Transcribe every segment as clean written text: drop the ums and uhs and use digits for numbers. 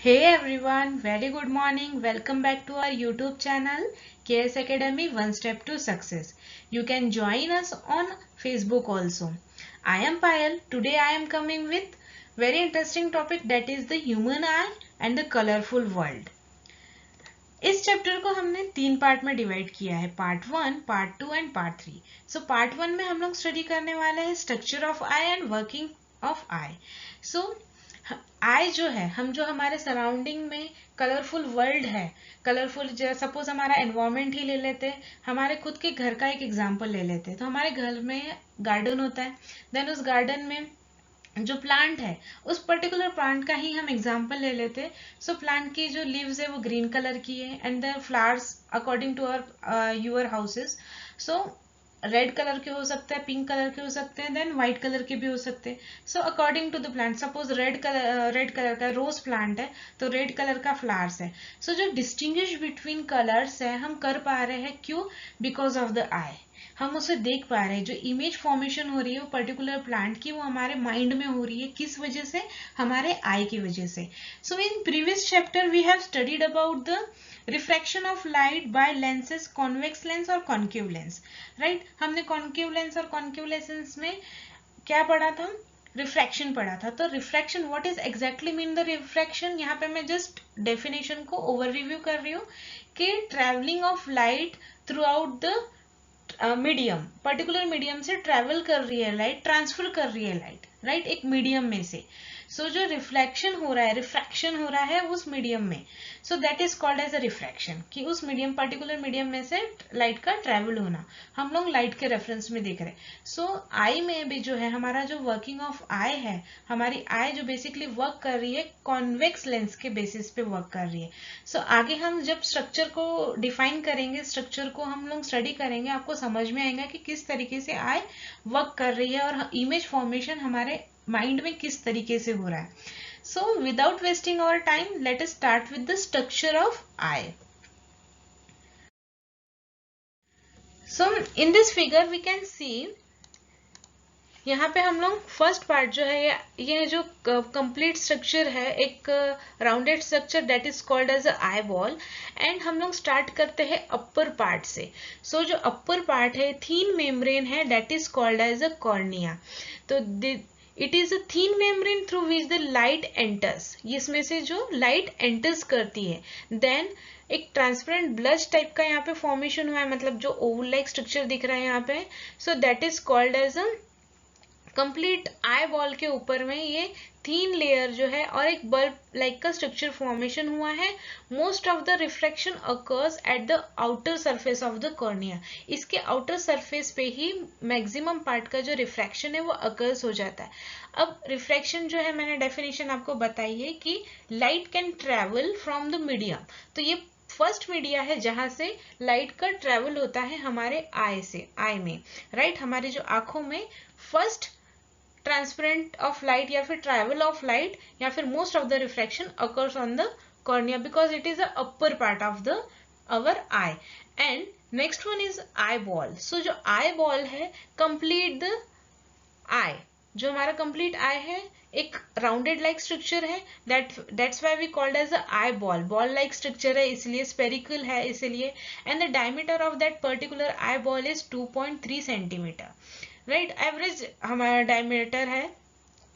Hey everyone, very good morning. Welcome back to our YouTube channel KS Academy One Step to Success. You can join us on Facebook also. I am Payal. Today I am coming with very interesting topic, that is the human eye and the colorful world. इस chapter को हमने 3 part में divide किया है, part 1, part 2 and part 3. So part 1 में हम लोग study करने वाले हैं structure of eye and working of eye. So eye जो है, हम जो हमारे सराउंडिंग में कलरफुल वर्ल्ड है, कलरफुल, सपोज हमारा एनवायरमेंट ही ले लेते हैं, हमारे खुद के घर का एक एग्जांपल ले लेते हैं. तो हमारे घर में गार्डन होता है, देन उस गार्डन में जो प्लांट है, उस पर्टिकुलर प्लांट का ही हम एग्जांपल ले लेते हैं. सो प्लांट की जो लीव्स है वो ग्रीन कलर की है and the flowers according to your houses, so red colour के हो सकते हैं, पिंक कलर के हो सकते हैं, देन व्हाइट कलर के भी हो सकते हैं. So according to the plant, suppose red colour का रोज प्लांट है तो रेड कलर का फ्लावर्स है. सो जो डिस्टिंग्विश बिटवीन कलर्स है हम कर पा रहे हैं, क्यों? बिकॉज ऑफ द आई. हम उसे देख पा रहे हैं, जो इमेज फॉर्मेशन हो रही है वो पर्टिकुलर प्लांट की, वो हमारे माइंड में हो रही है. किस वजह से? हमारे आई की वजह से. So in previous chapter we have studied about the refraction of light by lenses, convex lens और कॉन्केव लेंस. राइट, हमने कॉन्केव लेंस और कॉन्केव लेंस में क्या पढ़ा था? रिफ्रैक्शन पढ़ा था. तो refraction, what is exactly mean the refraction? यहाँ पे मैं जस्ट डेफिनेशन को ओवर रिव्यू कर रही हूँ कि travelling of light throughout the medium, particular medium से ट्रेवल कर रही है लाइट, ट्रांसफर कर रही है लाइट, राइट, एक मीडियम में से. सो जो रिफ्लेक्शन हो रहा है, रिफ्रैक्शन हो रहा है उस मीडियम में, so that is called as a refraction, कि उस मीडियम, पर्टिकुलर मीडियम में से लाइट का ट्रेवल होना. हम लोग लाइट के रेफरेंस में देख रहे हैं. सो आई में भी जो है, हमारा जो वर्किंग ऑफ आई है, हमारी आई जो बेसिकली वर्क कर रही है कॉन्वेक्स लेंस के बेसिस पे वर्क कर रही है. सो आगे हम जब स्ट्रक्चर को डिफाइन करेंगे, स्ट्रक्चर को हम लोग स्टडी करेंगे, आपको समझ में आएगा कि किस तरीके से आई वर्क कर रही है और इमेज फॉर्मेशन हमारे माइंड में किस तरीके से हो रहा है. So without wasting our time, let us start with the structure of eye. So in this figure we can see, यहाँ पे हम लोग फर्स्ट पार्ट जो है, ये जो कंप्लीट स्ट्रक्चर है, एक rounded structure, that is called as a eye ball. And हम लोग स्टार्ट करते हैं अपर पार्ट से. सो जो अपर पार्ट है, थीन मेम्ब्रेन है, that is called as a cornea. So it is a thin membrane through which the light enters, इसमें से जो लाइट एंटर्स करती है. देन एक ट्रांसपेरेंट ब्लश टाइप का यहाँ पे फॉर्मेशन हुआ है, मतलब जो ओवल लाइक स्ट्रक्चर दिख रहा है यहाँ पे. So that is called as a complete eye ball. के ऊपर में ये थीन लेयर जो है और एक बल्ब लाइक का स्ट्रक्चर फॉर्मेशन हुआ है. Most of the refraction occurs at the outer surface of the cornea. इसके आउटर सरफेस पे ही मैक्सिमम पार्ट का जो रिफ्रैक्शन है वो अकर्स हो जाता है. अब रिफ्रैक्शन जो है, मैंने डेफिनेशन आपको बताई है कि light can travel from the medium. तो ये फर्स्ट मीडिया है जहां से लाइट का ट्रेवल होता है हमारे आई से, आई में, राइट, हमारी जो आंखों में फर्स्ट ट्रांसपेरेंट ऑफ लाइट या फिर ट्रैवल ऑफ लाइट या फिर most of the refraction occurs on the cornea, because it is the upper part of the our eye. And next one is eye ball. So जो eye ball है, complete the eye, जो हमारा complete eye है, एक rounded like structure है, that's why we called as a eye ball. Ball like structure है, इसलिए spherical है इसलिए. And the diameter of that particular eye ball is 2.3 centimetre, right, average हमारा डायमीटर है.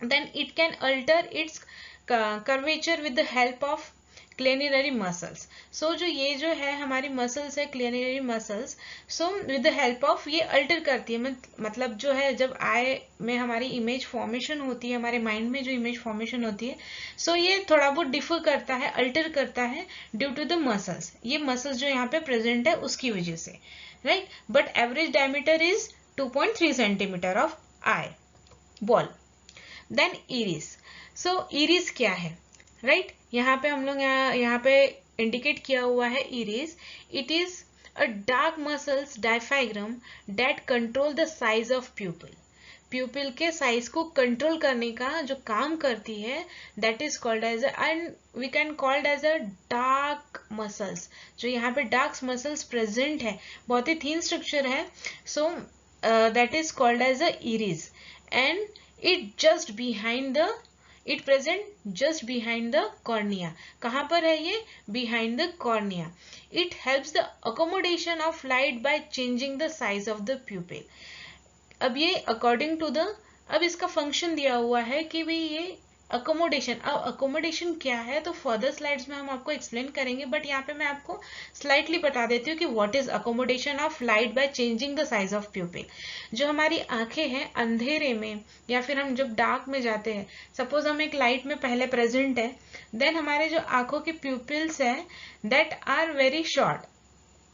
Then it can alter its curvature with the help of क्लेनिनरी muscles. So जो ये जो है हमारी मसल्स है, क्लेनिनरी muscles, so with the help of, ये अल्टर करती है, मतलब जो है जब आई में हमारी इमेज फॉर्मेशन होती है, हमारे माइंड में जो इमेज फॉर्मेशन होती है, सो ये थोड़ा बहुत डिफर करता है, अल्टर करता है ड्यू टू द मसल्स. ये मसल्स जो यहाँ पे प्रेजेंट है उसकी वजह से, right. But average diameter is 2.3 centimetre of eye ball. Then iris. So iris क्या है, राइट, यहाँ पे हम लोग यहाँ पे इंडिकेट किया हुआ है iris. It is a dark muscles diaphragm that control the size of प्यूपिल. प्यूपिल के साइज को कंट्रोल करने का जो काम करती है, that is called as and we can called as a dark muscles. जो यहाँ पे डार्क मसल्स प्रेजेंट है, बहुत ही थीन स्ट्रक्चर है. सो that is called as a iris, and it just behind the it present just behind the cornea. कहाँ पर है ये? Behind the cornea. It helps the accommodation of light by changing the size of the प्यूपिल. अब ये according to the, अब इसका function दिया हुआ है कि भाई ये अकोमोडेशन. अब अकोमोडेशन क्या है तो फर्दर स्लाइड्स में हम आपको एक्सप्लेन करेंगे, बट यहाँ पे मैं आपको स्लाइटली बता देती हूँ कि what is accommodation of light by changing the size of प्यूपिल. जो हमारी आंखें हैं अंधेरे में या फिर हम जब डार्क में जाते हैं, सपोज हम एक लाइट में पहले प्रेजेंट है, देन हमारे जो आंखों के प्यूपिल्स है that are very short,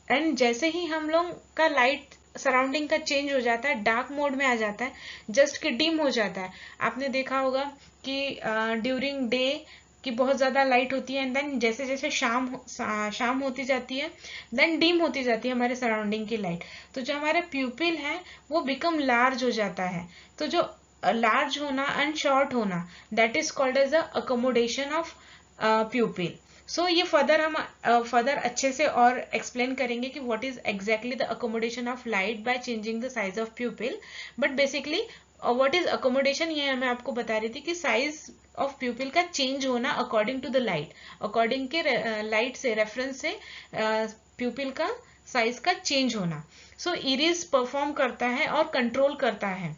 and जैसे ही हम लोग का लाइट सराउंडिंग का चेंज हो जाता है, डार्क मोड में आ जाता है, जस्ट कि डिम हो जाता है. आपने देखा होगा कि ड्यूरिंग डे की बहुत ज्यादा लाइट होती है, एंड देन जैसे जैसे शाम होती जाती है, देन डिम होती जाती है हमारे सराउंडिंग की लाइट. तो जो हमारे प्यूपिल है वो बिकम लार्ज हो जाता है. तो जो लार्ज होना एंड शॉर्ट होना, that is called as a accommodation of pupil. So ये फर्दर हम फर्दर अच्छे से और एक्सप्लेन करेंगे कि what is exactly the accommodation of light by changing the size of प्यूपिल. But basically what is accommodation, ये मैं आपको बता रही थी कि साइज ऑफ प्यूपिल का चेंज होना according to the light, according के लाइट से रेफरेंस से प्यूपिल का साइज का चेंज होना. सो इरिस परफॉर्म करता है और कंट्रोल करता है.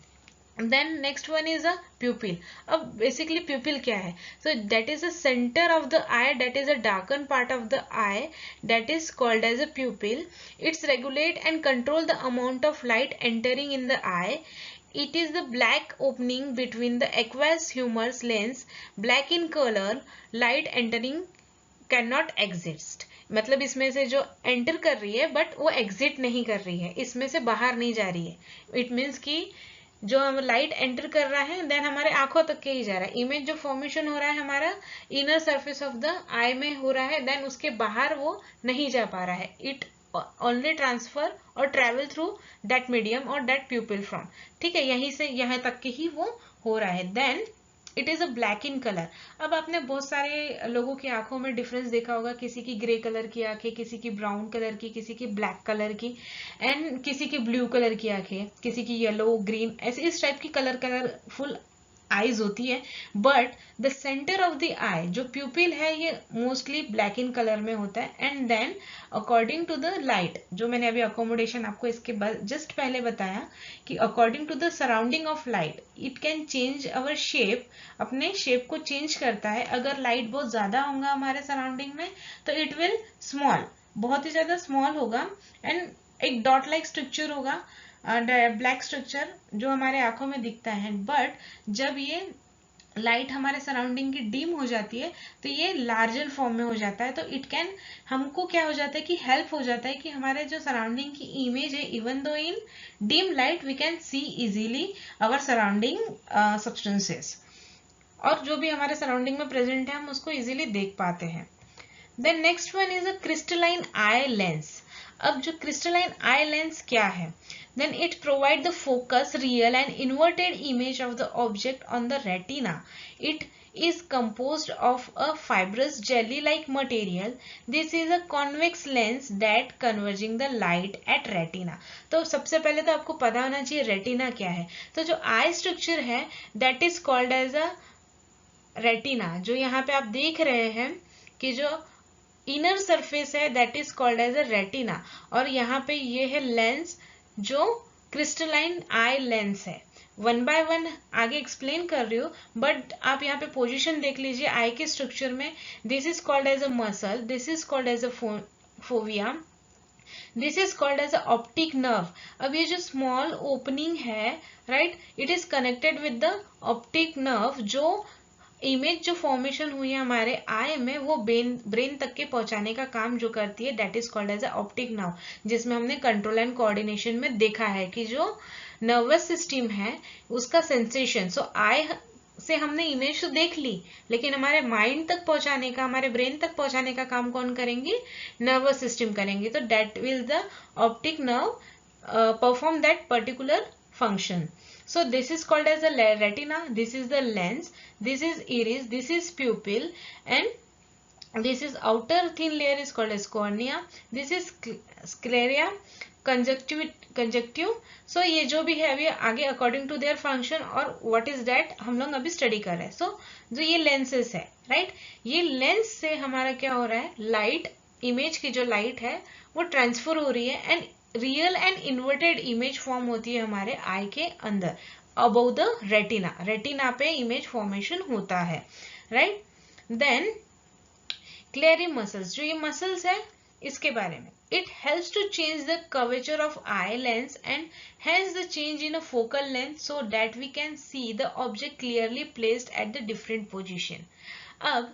Then next one is a pupil. अब basically pupil क्या है? So that is the center of the eye, that is a darkened part of the eye, that is called as a pupil. It's regulate and control the amount of light entering in the eye. It is the black opening between the aqueous humorous lens, black in color, light entering cannot exist. मतलब इसमें से जो enter कर रही है but वो exit नहीं कर रही है, इसमें से बाहर नहीं जा रही है. इट मीन्स कि जो हम लाइट एंटर कर रहा है देन हमारे आंखों तक के ही जा रहा है. इमेज जो फॉर्मेशन हो रहा है हमारा इनर सरफेस ऑफ द आई में हो रहा है, देन उसके बाहर वो नहीं जा पा रहा है. इट ओनली ट्रांसफर और ट्रेवल थ्रू दैट मीडियम और दैट प्यूपिल फ्रॉम. ठीक है, यहीं से यहाँ तक के ही वो हो रहा है. Then it is a black in colour. अब आपने बहुत सारे लोगों की आंखों में डिफरेंस देखा होगा, किसी की ग्रे कलर की आंखें, किसी की ब्राउन कलर की, किसी की ब्लैक कलर की, एंड किसी की ब्लू कलर की आंखें, किसी की येलो ग्रीन, ऐसे इस टाइप की कलरफुल आईज होती है. But the centre of the eye जो प्यूपिल है ये मोस्टली ब्लैक इन कलर में होता है. And then according to the light, जो मैंने अभी अकोमोडेशन आपको इसके बाद जस्ट पहले बताया कि according to the surrounding of light it can change our shape, अपने शेप को चेंज करता है. अगर लाइट बहुत ज्यादा होगा हमारे सराउंडिंग में तो इट विल स्मॉल, बहुत ही ज्यादा स्मॉल होगा, एंड एक डॉट लाइक स्ट्रक्चर होगा, ब्लैक स्ट्रक्चर जो हमारे आंखों में दिखता है. बट जब ये लाइट हमारे सराउंडिंग की डीम हो जाती है तो ये लार्जर फॉर्म में हो जाता है. तो इट कैन, हमको क्या हो जाता है कि हेल्प हो जाता है कि हमारे जो सराउंडिंग की इमेज है, even though in dim light we can see easily our surrounding substances, और जो भी हमारे सराउंडिंग में प्रेजेंट है हम उसको इजीली देख पाते हैं. Then next one is a crystalline eye lens. अब जो क्रिस्टलाइन आई लेंस क्या है? Then it provide the focus, real and inverted image of the object on the retina. It is composed of a fibrous jelly-like material. This is a convex lens that converging the light at retina. तो सबसे पहले तो आपको पता होना चाहिए retina क्या है. तो जो आई स्ट्रक्चर है that is called as a retina. जो यहाँ पे आप देख रहे हैं कि जो इनर सरफेस है that is called as a retina, और यहाँ पे ये है लेंस जो क्रिस्टलाइन आई लेंस है. वन बाय वन आगे एक्सप्लेन कर रही हूँ, बट आप यहाँ पे पोजीशन देख लीजिए आई के स्ट्रक्चर में. This is called as a muscle, this is called as a fovea, this is called as a optic nerve. अब ये जो स्मॉल ओपनिंग है right, it is connected with the optic nerve. जो image जो formation हुई है हमारे आई में वो ब्रेन तक के पहुंचाने का काम जो करती है that is called as a optic nerve, जिसमें हमने कंट्रोल एंड कोऑर्डिनेशन में देखा है कि जो नर्वस सिस्टम है उसका सेंसेशन. सो आई से हमने इमेज तो देख ली, लेकिन हमारे माइंड तक पहुंचाने का, हमारे ब्रेन तक पहुंचाने का काम कौन करेंगे? नर्वस सिस्टम करेंगे. तो that will the optic nerve perform that particular function. So this is called as the retina, this is the lens, this is iris, this is pupil, and this is outer thin layer is called as cornea, this is sclera, conjunctiva. So ये जो भी है अभी आगे according to their function और what is that हम लोग अभी स्टडी कर रहे हैं। सो जो ये लेंसेस है राइट, ये लेंस से हमारा क्या हो रहा है, लाइट, इमेज की जो लाइट है वो ट्रांसफर हो रही है and real and inverted image form होती है हमारे आई के अंदर अबव द रेटिना। रेटिना पे इमेज फॉर्मेशन होता है राइट। देन क्लेरी मसल्स, जो ये मसल्स है इसके बारे में, it helps to change the curvature of eye lens and hence the change in a focal length so that we can see the object clearly placed at the different position। अब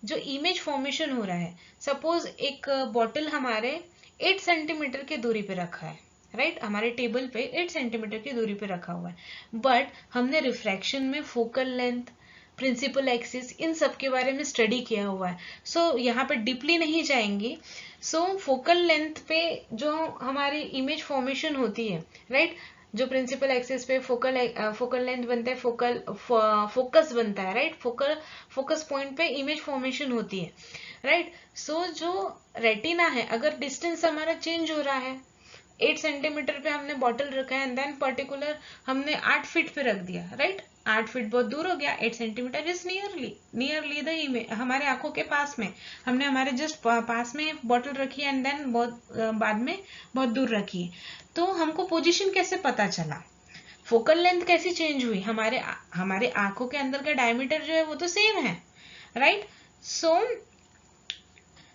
जो image formation हो रहा है, suppose एक bottle हमारे 8 centimetre की दूरी पे रखा है राइट, हमारे टेबल पे 8 सेंटीमीटर की दूरी पे रखा हुआ है, बट हमने रिफ्रैक्शन में फोकल लेंथ, प्रिंसिपल एक्सिस, इन सब के बारे में स्टडी किया हुआ है। सो यहाँ पे डीपली नहीं जाएंगे। सो फोकल लेंथ पे जो हमारी इमेज फॉर्मेशन होती है राइट, जो प्रिंसिपल एक्सिस पे फोकल लेंथ बनता है, फोकस बनता है राइट, फोकस पॉइंट पे इमेज फॉर्मेशन होती है राइट। सो जो रेटिना है, अगर डिस्टेंस हमारा चेंज हो रहा है, 8 सेंटीमीटर पे हमने बॉटल रखा है एंड देन पर्टिकुलर हमने 8 फीट पे रख दिया राइट, 8 फीट बहुत दूर हो गया, 8 centimetre is nearly the image, हमारे आंखों के पास में, हमने हमारे जस्ट पास में बॉटल रखी है एंड देन बहुत बाद में बहुत दूर रखी है, तो हमको पोजीशन कैसे पता चला, फोकल लेंथ कैसी चेंज हुई, हमारे आंखों के अंदर का डायमीटर जो है वो तो सेम है राइट। सो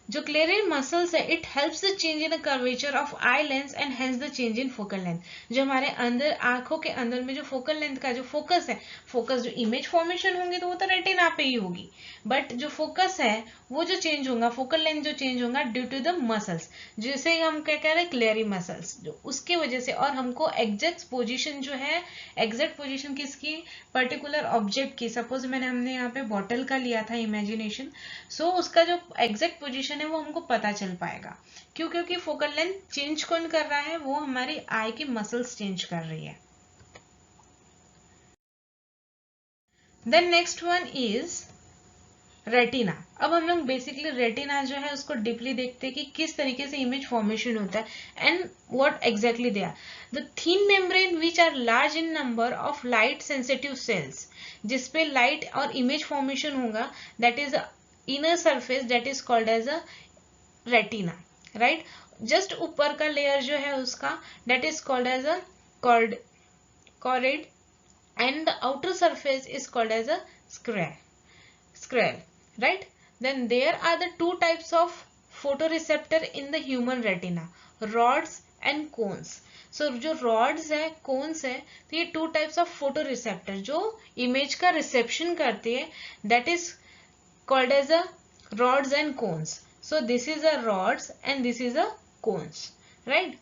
जो क्लेरी मसल्स है, it helps the change in curvature of eye lens and hence the change in focal length. जो हमारे अंदर आंखों के अंदर में जो फोकल लेंथ का जो फोकस है, फोकस जो इमेज फॉर्मेशन होंगी तो वो तो रेटिना पे ही होगी, बट जो फोकस है वो जो चेंज होगा, फोकल लेंथ जो चेंज होगा ड्यू टू द मसल्स, जैसे हम क्या कह रहे हैं क्लेरी मसल्स, जो उसके वजह से। और हमको एग्जैक्ट पोजिशन जो है, एग्जैक्ट पोजिशन किसकी, पर्टिकुलर ऑब्जेक्ट की, सपोज हमने यहाँ पे बॉटल का लिया था इमेजिनेशन, सो उसका जो एग्जैक्ट पोजिशन है वो हमको पता चल पाएगा। क्यों? क्योंकि फोकल लेंथ चेंज कौन कर रहा है, वो हमारी आई की मसल्स चेंज कर रही है। Then next one is retina. अब हम लोग बेसिकली रेटिना जो है उसको डीपली देखते हैं कि किस तरीके से इमेज फॉर्मेशन होता है and what exactly they are. The thin membrane which are large in number of light sensitive cells, जिसपे लाइट और इमेज फॉर्मेशन होगा, that is inner surface that is called as a retina right. Just ऊपर का layer जो है उसका that is called as a choroid and the outer surface is called as a sclera right। Then there are the two types of photoreceptor in the human retina, rods and cones। so जो rods है, cones है, तो ये two types of photoreceptor जो image का reception करती है, that is called as a rods and cones। so this is a rods and this is a cones right।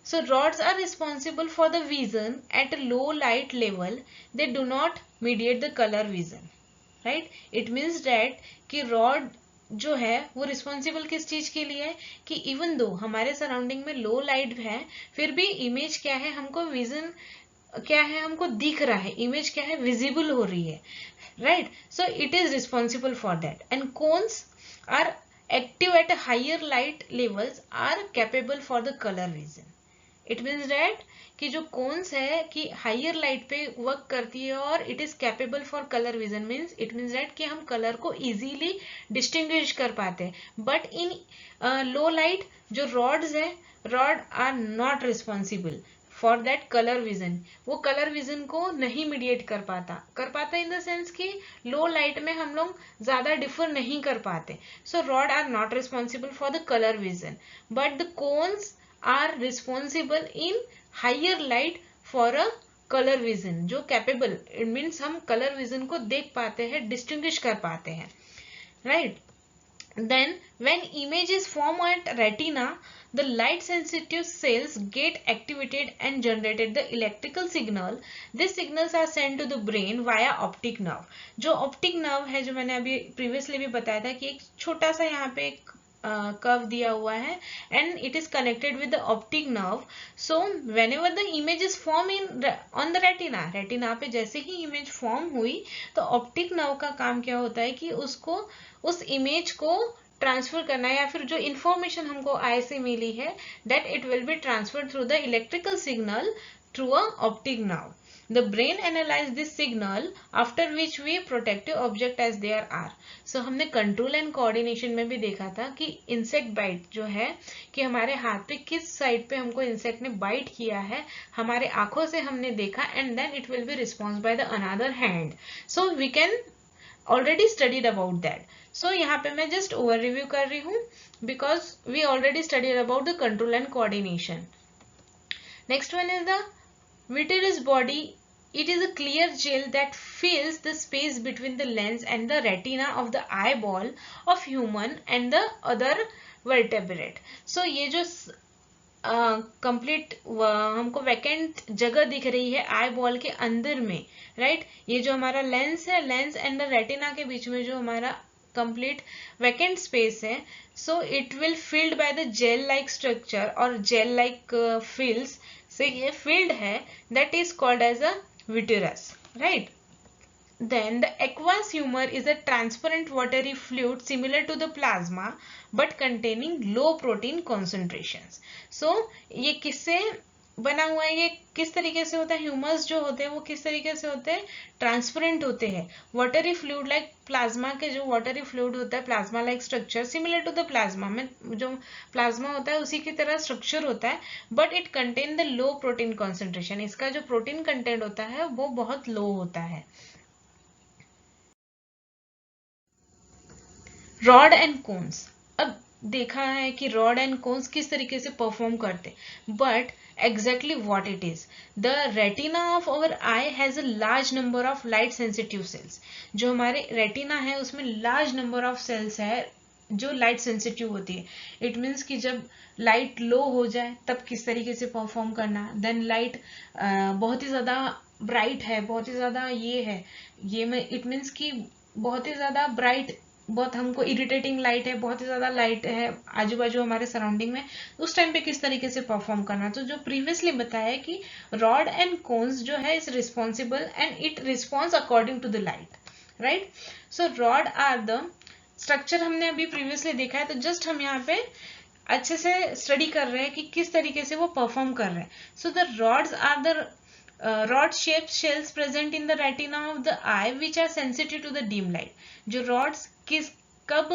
so rods are responsible for the vision at a low light level, they do not mediate the color vision right. It means that कि rod जो है वो responsible किस चीज के लिए है, कि इवन दो हमारे सराउंडिंग में लो लाइट है, फिर भी इमेज क्या है, हमको विजन क्या है, हमको दिख रहा है, इमेज क्या है, विजिबल हो रही है right. So it is responsible for that and cones are active at higher light levels are capable for the colour vision. It means that कि जो कोन्स है कि हायर लाइट पे वर्क करती है और it is capable for colour vision, means it means that कि हम कलर को इजीली डिस्टिंग्विश कर पाते हैं, बट इन लो लाइट जो रॉड्स है, rod are not responsible for that colour vision, वो कलर विजन को नहीं मीडिएट कर पाता इन द सेंस कि लो लाइट में हम लोग ज्यादा डिफर नहीं कर पाते। So rod are not responsible for the colour vision, but the cones are responsible in higher light for a color vision, जो capable, it means हम color vision को देख पाते हैं, distinguish कर पाते हैं right। then when image is formed at retina, the light sensitive cells get activated and generated the electrical signal। these signals are sent to the brain via optic nerve। जो optic nerve है, जो मैंने अभी previously भी बताया था कि एक छोटा सा यहाँ पे एक कर्व दिया हुआ है and it is connected with the optic nerve। so whenever the image is formed on the retina पे जैसे ही image form हुई, तो optic nerve का काम क्या होता है कि उसको, उस image को ट्रांसफर करना है या फिर जो इंफॉर्मेशन हमको आई से मिली है, that it will be transferred through the electrical signal through a optic nerve. The brain analyze this signal after which we protective object as there are. So हमने कंट्रोल एंड कोऑर्डिनेशन में भी देखा था कि insect bite जो है कि हमारे हाथ पे किस साइड पे हमको इंसेक्ट ने बाइट किया है, हमारे आंखों से हमने देखा and then it will be response by the another hand. So we can already studied about that. So यहाँ पे मैं जस्ट ओवर रिव्यू कर रही हूँ because we already studied about the control and coordination. Next one is the vitreous body. It is a clear gel that fills the space between the lens and the retina of the eyeball of human and the other vertebrate. So ये जो complete हमको vacant जगह दिख रही है आई ball के अंदर में, राइट, ये जो हमारा लेंस है, लेंस एंड द रेटिना के बीच में जो हमारा कंप्लीट वैकेंट स्पेस है, so it will filled by the gel like structure और जेल लाइक फिल्स से ये फील्ड है, that is called as a vitreous, right? Then the aqueous humor is a transparent watery fluid similar to the plasma but containing low protein concentrations. So ये किससे बना हुआ है, ये किस तरीके से होता है, ह्यूमस जो होते हैं वो किस तरीके से होते हैं, ट्रांसपेरेंट होते हैं. वाटरी फ्लूइड लाइक प्लाज्मा के जो वाटरी फ्लूइड होता है, plasma like structure similar to the plasma में जो प्लाज्मा होता है उसी की तरह स्ट्रक्चर होता है, but it contain the low protein concentration. इसका जो प्रोटीन कंटेंट होता है वो बहुत लो होता है. Rod and cones. अब देखा है कि रॉड एंड कोन्स किस तरीके से परफॉर्म करते, but exactly what it is. The retina of our eye has a large number of light sensitive cells. जो हमारे रेटिना है उसमें large number of cells है जो लाइट सेंसिटिव होती है. इट मीन्स कि जब लाइट लो हो जाए तब किस तरीके से परफॉर्म करना, देन लाइट बहुत ही ज़्यादा ब्राइट है, बहुत ही ज़्यादा ये है, ये में इट मीन्स कि बहुत ही ज़्यादा ब्राइट, बहुत हमको इरिटेटिंग लाइट है, बहुत ही ज़्यादा लाइट है आजू बाजू हमारे सराउंडिंग में, उस टाइम पे किस तरीके से परफॉर्म करना. तो जो प्रीवियसली बताया है कि रॉड एंड कोन्स जो है is responsible and it response according to the light, right. So rod are the structure हमने अभी प्रीवियसली देखा है, तो जस्ट हम यहाँ पे अच्छे से स्टडी कर रहे हैं कि किस तरीके से वो परफॉर्म कर रहे हैं. So the rods are the rod shaped shells present in the retina of the eye which are sensitive to the dim light. जो rods किस कब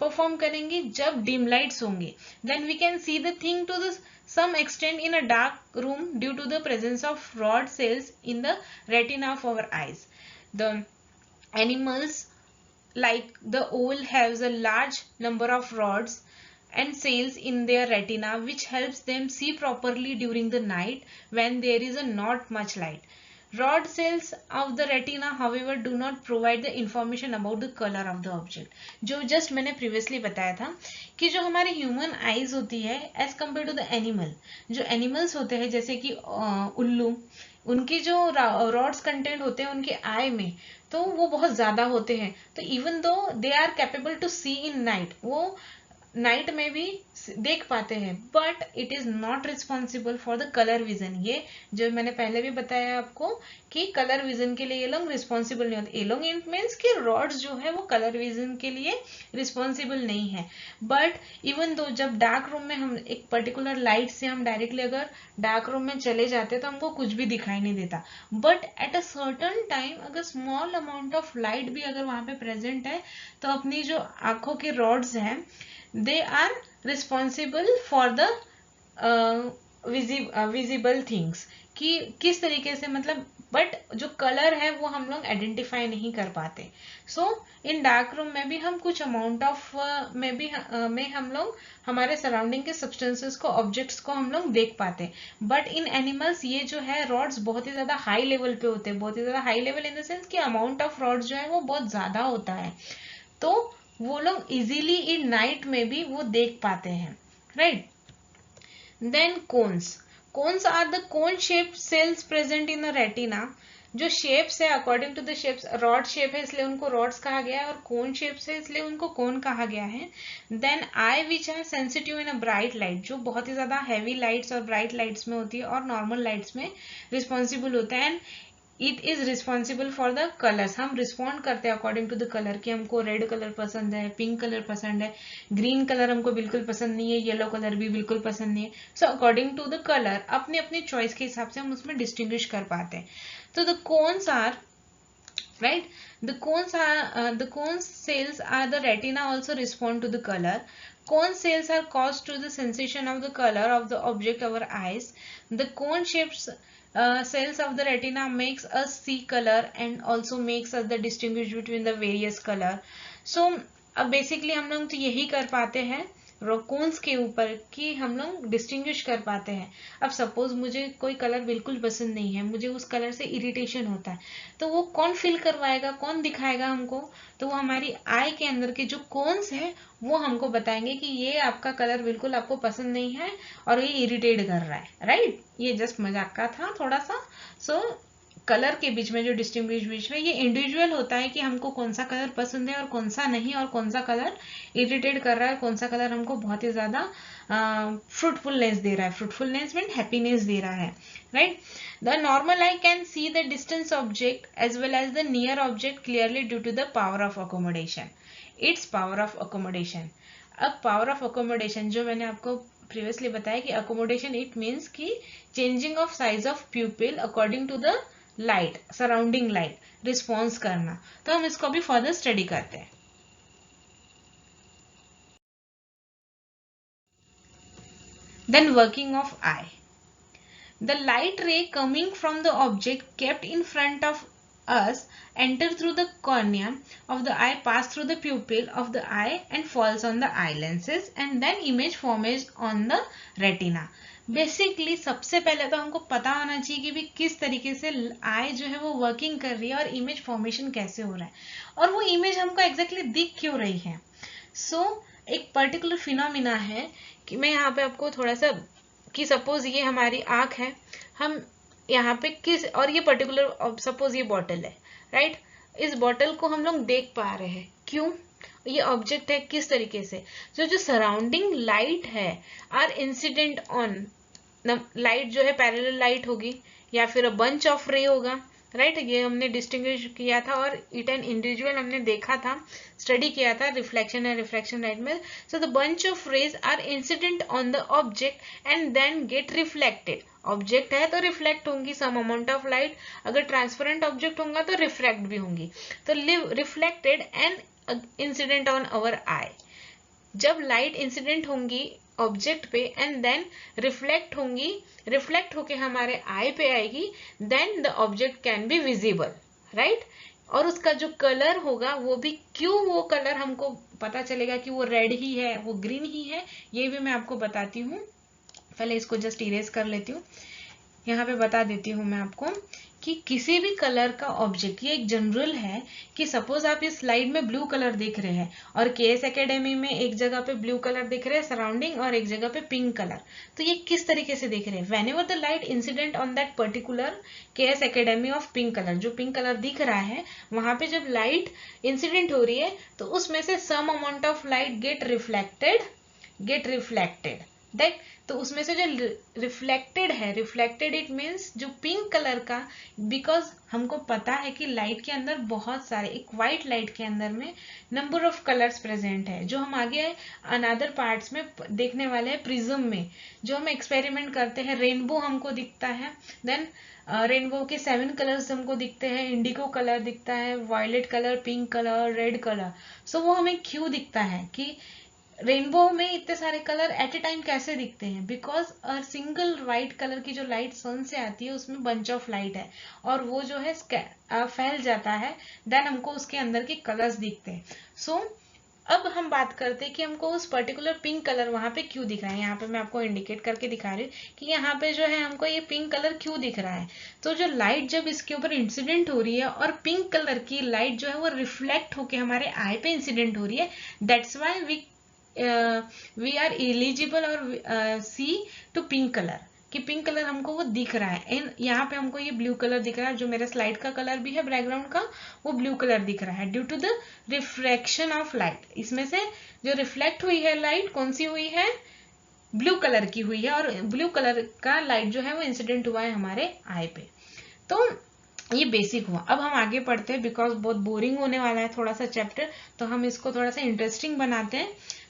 परफॉर्म करेंगी, जब dim lights होंगे. Then we can see the thing to the some extent in a dark room due to the presence of rod cells in the retina of our eyes. The animals like the owl has a large number of rods and cells in their retina which helps them see properly during the night when there is not much light. Rod cells of the retina however do not provide the information about the color of the object. जो just मैंने previously बताया था कि जो हमारे human eyes होती है as compared to the animal, जो animals होते हैं जैसे कि उल्लू, उनकी जो रॉड्स कंटेंट होते हैं उनके आई में तो वो बहुत ज़्यादा होते हैं. तो even though they are capable to see in night, वो नाइट में भी देख पाते हैं, but it is not responsible for the colour vision. ये जो मैंने पहले भी बताया आपको कि कलर विजन के लिए ये लोग रिस्पॉन्सिबल नहीं होते. ये लोग इट मीन्स कि रॉड्स जो है वो कलर विजन के लिए रिस्पॉन्सिबल नहीं है. बट इवन दो जब डार्क रूम में हम एक पर्टिकुलर लाइट से हम डायरेक्टली अगर डार्क रूम में चले जाते तो हमको कुछ भी दिखाई नहीं देता, but at a certain time अगर स्मॉल अमाउंट ऑफ लाइट भी अगर वहां पे प्रेजेंट है तो अपनी जो आंखों के रॉड्स हैं they are responsible for the visible things कि किस तरीके से मतलब, बट जो कलर है वो हम लोग आइडेंटिफाई नहीं कर पाते. सो इन डार्क रूम में भी हम कुछ अमाउंट ऑफ में हम लोग हमारे सराउंडिंग के सब्सटेंसेस को, ऑब्जेक्ट्स को हम लोग देख पाते. बट इन एनिमल्स ये जो है रॉड्स बहुत ही ज्यादा हाई लेवल पे होते हैं, बहुत ही ज्यादा high level in the sense कि अमाउंट ऑफ रॉड्स जो है वो बहुत ज्यादा होता है, तो वो लोग इजीली इन नाइट में भी वो देख पाते हैं, right. Then cones. Cones are the cone shape cells present in the retina. जो शेप्स है according to the shapes, rod shape है इसलिए उनको रॉड्स कहा गया है और कोन शेप्स है इसलिए उनको कोन कहा गया है. Then eye which are sensitive in a bright light, जो बहुत ही ज्यादा हैवी लाइट्स और ब्राइट लाइट्स में होती है और नॉर्मल लाइट्स में रिस्पॉन्सिबल होता है. And it is responsible for the colours. हम रिस्पॉन्ड करते हैं अकॉर्डिंग टू द कलर कि हमको रेड कलर पसंद है, पिंक कलर पसंद है, ग्रीन कलर हमको बिल्कुल पसंद नहीं है, येलो कलर भी बिल्कुल पसंद नहीं है. So according to the colour अपनी अपनी चॉइस के हिसाब से हम उसमें डिस्टिंग्विश कर पाते हैं. तो the cones are right, the cone cells are the retina also respond to the color. Cone cells are caused to the sensation of the color of the object our eyes. The cone shaped cells of the retina makes us see color and also makes us the distinguish between the various color. So अब basically हम लोग तो यही कर पाते हैं cons के ऊपर कि हम लोग डिस्टिंग्विश कर पाते हैं. अब सपोज मुझे कोई कलर बिल्कुल पसंद नहीं है, मुझे उस कलर से इरिटेशन होता है, तो वो कौन फिल करवाएगा, कौन दिखाएगा हमको? तो वो हमारी आई के अंदर के जो कोन्स है वो हमको बताएंगे कि ये आपका कलर बिल्कुल आपको पसंद नहीं है और ये इरिटेट कर रहा है. राइट, ये जस्ट मजाक का था थोड़ा सा. सो कलर के बीच में जो डिस्टिंग्विश है ये इंडिविजुअल होता है कि हमको कौन सा कलर पसंद है और कौन सा नहीं, और कौन सा कलर इरिटेट कर रहा है, कौन सा कलर हमको बहुत ही ज्यादा फ्रूटफुलनेस दे रहा है. फ्रूटफुलनेस मीन हैप्पीनेस दे रहा है. Right, the normal eye can see the distance object as well as the near object clearly due to the power of accommodation. It's power of accommodation. अब पावर ऑफ अकोमोडेशन जो मैंने आपको प्रीवियसली बताया कि अकोमोडेशन इट मीन्स की changing of size of pupil according to the light, surrounding light response करना. तो हम इसको भी फर्दर स्टडी करते हैं. Then working of eye. The light ray coming from the object kept in front of us enter through the cornea of the eye, pass through the pupil of the eye and falls on the eye lenses and then image forms on the retina. Basically सबसे पहले तो हमको पता होना चाहिए कि भी किस तरीके से आई जो है वो वर्किंग कर रही है और इमेज फॉर्मेशन कैसे हो रहा है और वो इमेज हमको एग्जैक्टली दिख क्यों रही है. सो एक पर्टिकुलर फिनोमिना है कि मैं यहाँ पे आपको थोड़ा सा कि सपोज ये हमारी आंख है, हम यहाँ पे किस, और ये पर्टिकुलर सपोज ये बॉटल है. राइट, इस बॉटल को हम लोग देख पा रहे हैं क्यों, ये ऑब्जेक्ट है किस तरीके से. जो सराउंडिंग लाइट है आर इंसिडेंट ऑन लाइट, जो है पैरेलल लाइट होगी या फिर बंच ऑफ रे होगा. राइट, ये हमने डिस्टिंग्विश किया था और इट एन इंडिविजुअल हमने देखा था, स्टडी किया था रिफ्लेक्शन एंड रिफ्रैक्शन लाइट में. So the bunch of rays are incident on the object and then get reflected. Object है तो रिफ्लेक्ट होंगी सम अमाउंट ऑफ लाइट, अगर ट्रांसपेरेंट ऑब्जेक्ट होगा तो रिफ्रैक्ट भी होंगी. तो reflected and incident on our eye. जब लाइट इंसिडेंट होंगी ऑब्जेक्ट पे एंड देन रिफ्लेक्ट होंगी, रिफ्लेक्ट होके हमारे आई पे आएगी, then the object can be visible. Right, और उसका जो कलर होगा वो भी, क्यों वो कलर हमको पता चलेगा कि वो रेड ही है, वो ग्रीन ही है, ये भी मैं आपको बताती हूँ. पहले इसको जस्ट इरेज कर लेती हूँ. यहाँ पे बता देती हूँ मैं आपको कि किसी भी कलर का ऑब्जेक्ट, ये एक जनरल है कि सपोज आप इस स्लाइड में ब्लू कलर देख रहे हैं और केएस एकेडमी में एक जगह पे ब्लू कलर दिख रहे हैं सराउंडिंग और एक जगह पे पिंक कलर. तो ये किस तरीके से देख रहे हैं, whenever the light incident on that particular KS academy of pink colour, जो पिंक कलर दिख रहा है वहां पे जब लाइट इंसिडेंट हो रही है तो उसमें से some amount of light get reflected. That, तो उसमें से जो रिफ्लेक्टेड है, रिफ्लेक्टेड इट मीन्स जो पिंक कलर का, बिकॉज हमको पता है कि लाइट के अंदर बहुत सारे, एक व्हाइट लाइट के अंदर में नंबर ऑफ कलर्स प्रेजेंट है, जो हम आगे अनदर पार्ट्स में देखने वाले हैं. प्रिज्म में जो हम एक्सपेरिमेंट करते हैं, रेनबो हमको दिखता है, देन रेनबो के 7 कलर्स हमको दिखते हैं, इंडिगो कलर दिखता है, violet colour, pink colour, red colour. So वो हमें क्यों दिखता है कि रेनबो में इतने सारे कलर एट ए टाइम कैसे दिखते हैं, बिकॉज सिंगल व्हाइट कलर की जो लाइट सन से आती है उसमें बंच ऑफ लाइट है और वो जो है फैल जाता है, देन हमको उसके अंदर के कलर्स दिखते हैं. सो अब हम बात करते हैं कि हमको उस पर्टिकुलर पिंक कलर वहां पे क्यों दिख रहा है. यहाँ पे मैं आपको इंडिकेट करके दिखा रही हूँ कि यहाँ पे जो है हमको ये पिंक कलर क्यों दिख रहा है. तो जो लाइट जब इसके ऊपर इंसिडेंट हो रही है और पिंक कलर की लाइट जो है वो रिफ्लेक्ट होके हमारे आई पे इंसिडेंट हो रही है, that's why we are eligible और सी टू पिंक कलर, कि पिंक कलर हमको वो दिख रहा है. एंड यहाँ पे हमको ये ब्लू कलर दिख रहा है, जो मेरा स्लाइड का कलर भी है बैकग्राउंड का, वो ब्लू कलर दिख रहा है due to the refraction of light. इसमें से जो रिफ्लेक्ट हुई है लाइट कौन सी हुई है, ब्लू कलर की हुई है, और ब्लू कलर का लाइट जो है वो इंसिडेंट हुआ है हमारे आई पे. तो ये बेसिक हुआ। अब हम आगे पढ़ते हैं, बिकॉज बहुत बोरिंग होने वाला है थोड़ा सा चैप्टर, तो हम इसको थोड़ा सा इंटरेस्टिंग बनाते हैं।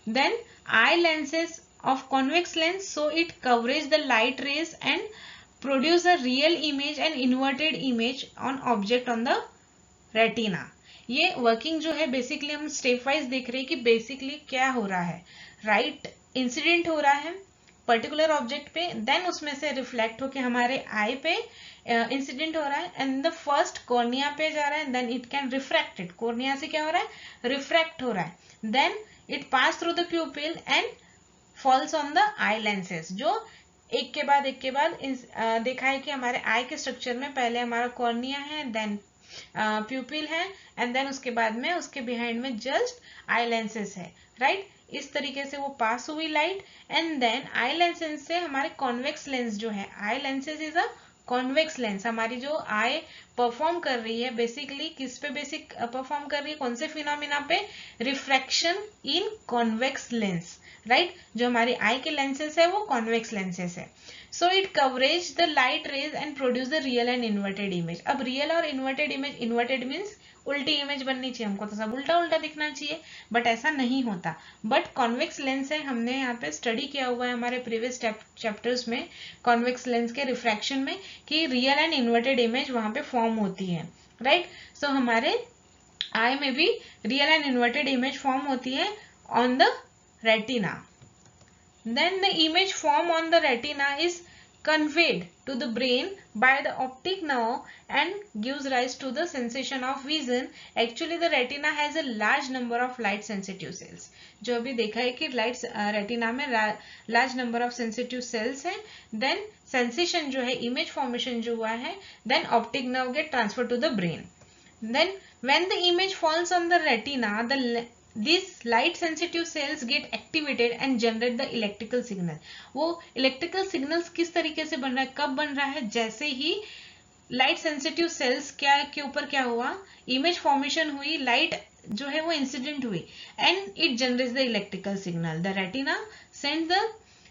Then eye lenses of convex lens, so it coverage the light rays and produce a real image and inverted image on object on the retina. ये वर्किंग जो है बेसिकली हम स्टेप वाइज देख रहे हैं कि बेसिकली क्या हो रहा है। राइट इंसिडेंट हो रहा है पर्टिकुलर ऑब्जेक्ट पे, देन उसमें से रिफ्लेक्ट होके हमारे आई पे इंसिडेंट हो रहा है, एंड द फर्स्ट कॉर्निया पे जा रहा है, then it can refracted, cornea से क्या हो रहा है, रिफ्रैक्ट हो रहा है, then it pass through the pupil and falls on the eye lenses. जो एक के बाद देखा है कि हमारे आई के स्ट्रक्चर में पहले हमारा कॉर्निया है, देन प्यूपिल है, एंड देन उसके बाद में उसके बिहाइंड में जस्ट आई लेंसेज है। राइट इस तरीके से वो पास हुई light, and then eye lenses से हमारे कॉन्वेक्स लेंस जो है, eye lenses is a convex lens. हमारी जो आई परफॉर्म कर रही है बेसिकली किस पे बेसिक परफॉर्म कर रही है, कौन से फिनोमिना पे, रिफ्रैक्शन इन कॉन्वेक्स लेंस। राइट जो हमारी आई के लेंसेज है वो कॉन्वेक्स लेंसेज है। So it coverage the light rays and produce the real and inverted image. अब रियल और इन्वर्टेड इमेज, इन्वर्टेड मीन्स उल्टी इमेज बननी चाहिए, हमको तो सब उल्टा उल्टा दिखना चाहिए, बट ऐसा नहीं होता। बट कॉन्वेक्स लेंस है, हमने यहाँ पे स्टडी किया हुआ है हमारे प्रीवियस चैप्टर्स में कॉन्वेक्स लेंस के रिफ्रैक्शन में कि रियल एंड इन्वर्टेड इमेज वहां पे फॉर्म होती है। राइट सो हमारे आई में भी real and inverted image form होती है on the retina. Then the image formed on the retina is conveyed to the brain by the optic nerve and gives rise to the sensation of vision. Actually the retina has a large number of light sensitive cells. जो अभी देखा है कि light retina में large number of sensitive cells है, then sensation जो है, image formation जो हुआ है, then optic nerve get transfer to the brain. Then when the image falls on the retina, these light sensitive cells get activated and generate the electrical signal. वो electrical signals किस तरीके से बन रहा है, कब बन रहा है, जैसे ही लाइट सेंसिटिव सेल्स क्या के ऊपर क्या हुआ, इमेज फॉर्मेशन हुई, लाइट जो है वो इंसिडेंट हुई, and it generates the electrical signal. The retina send the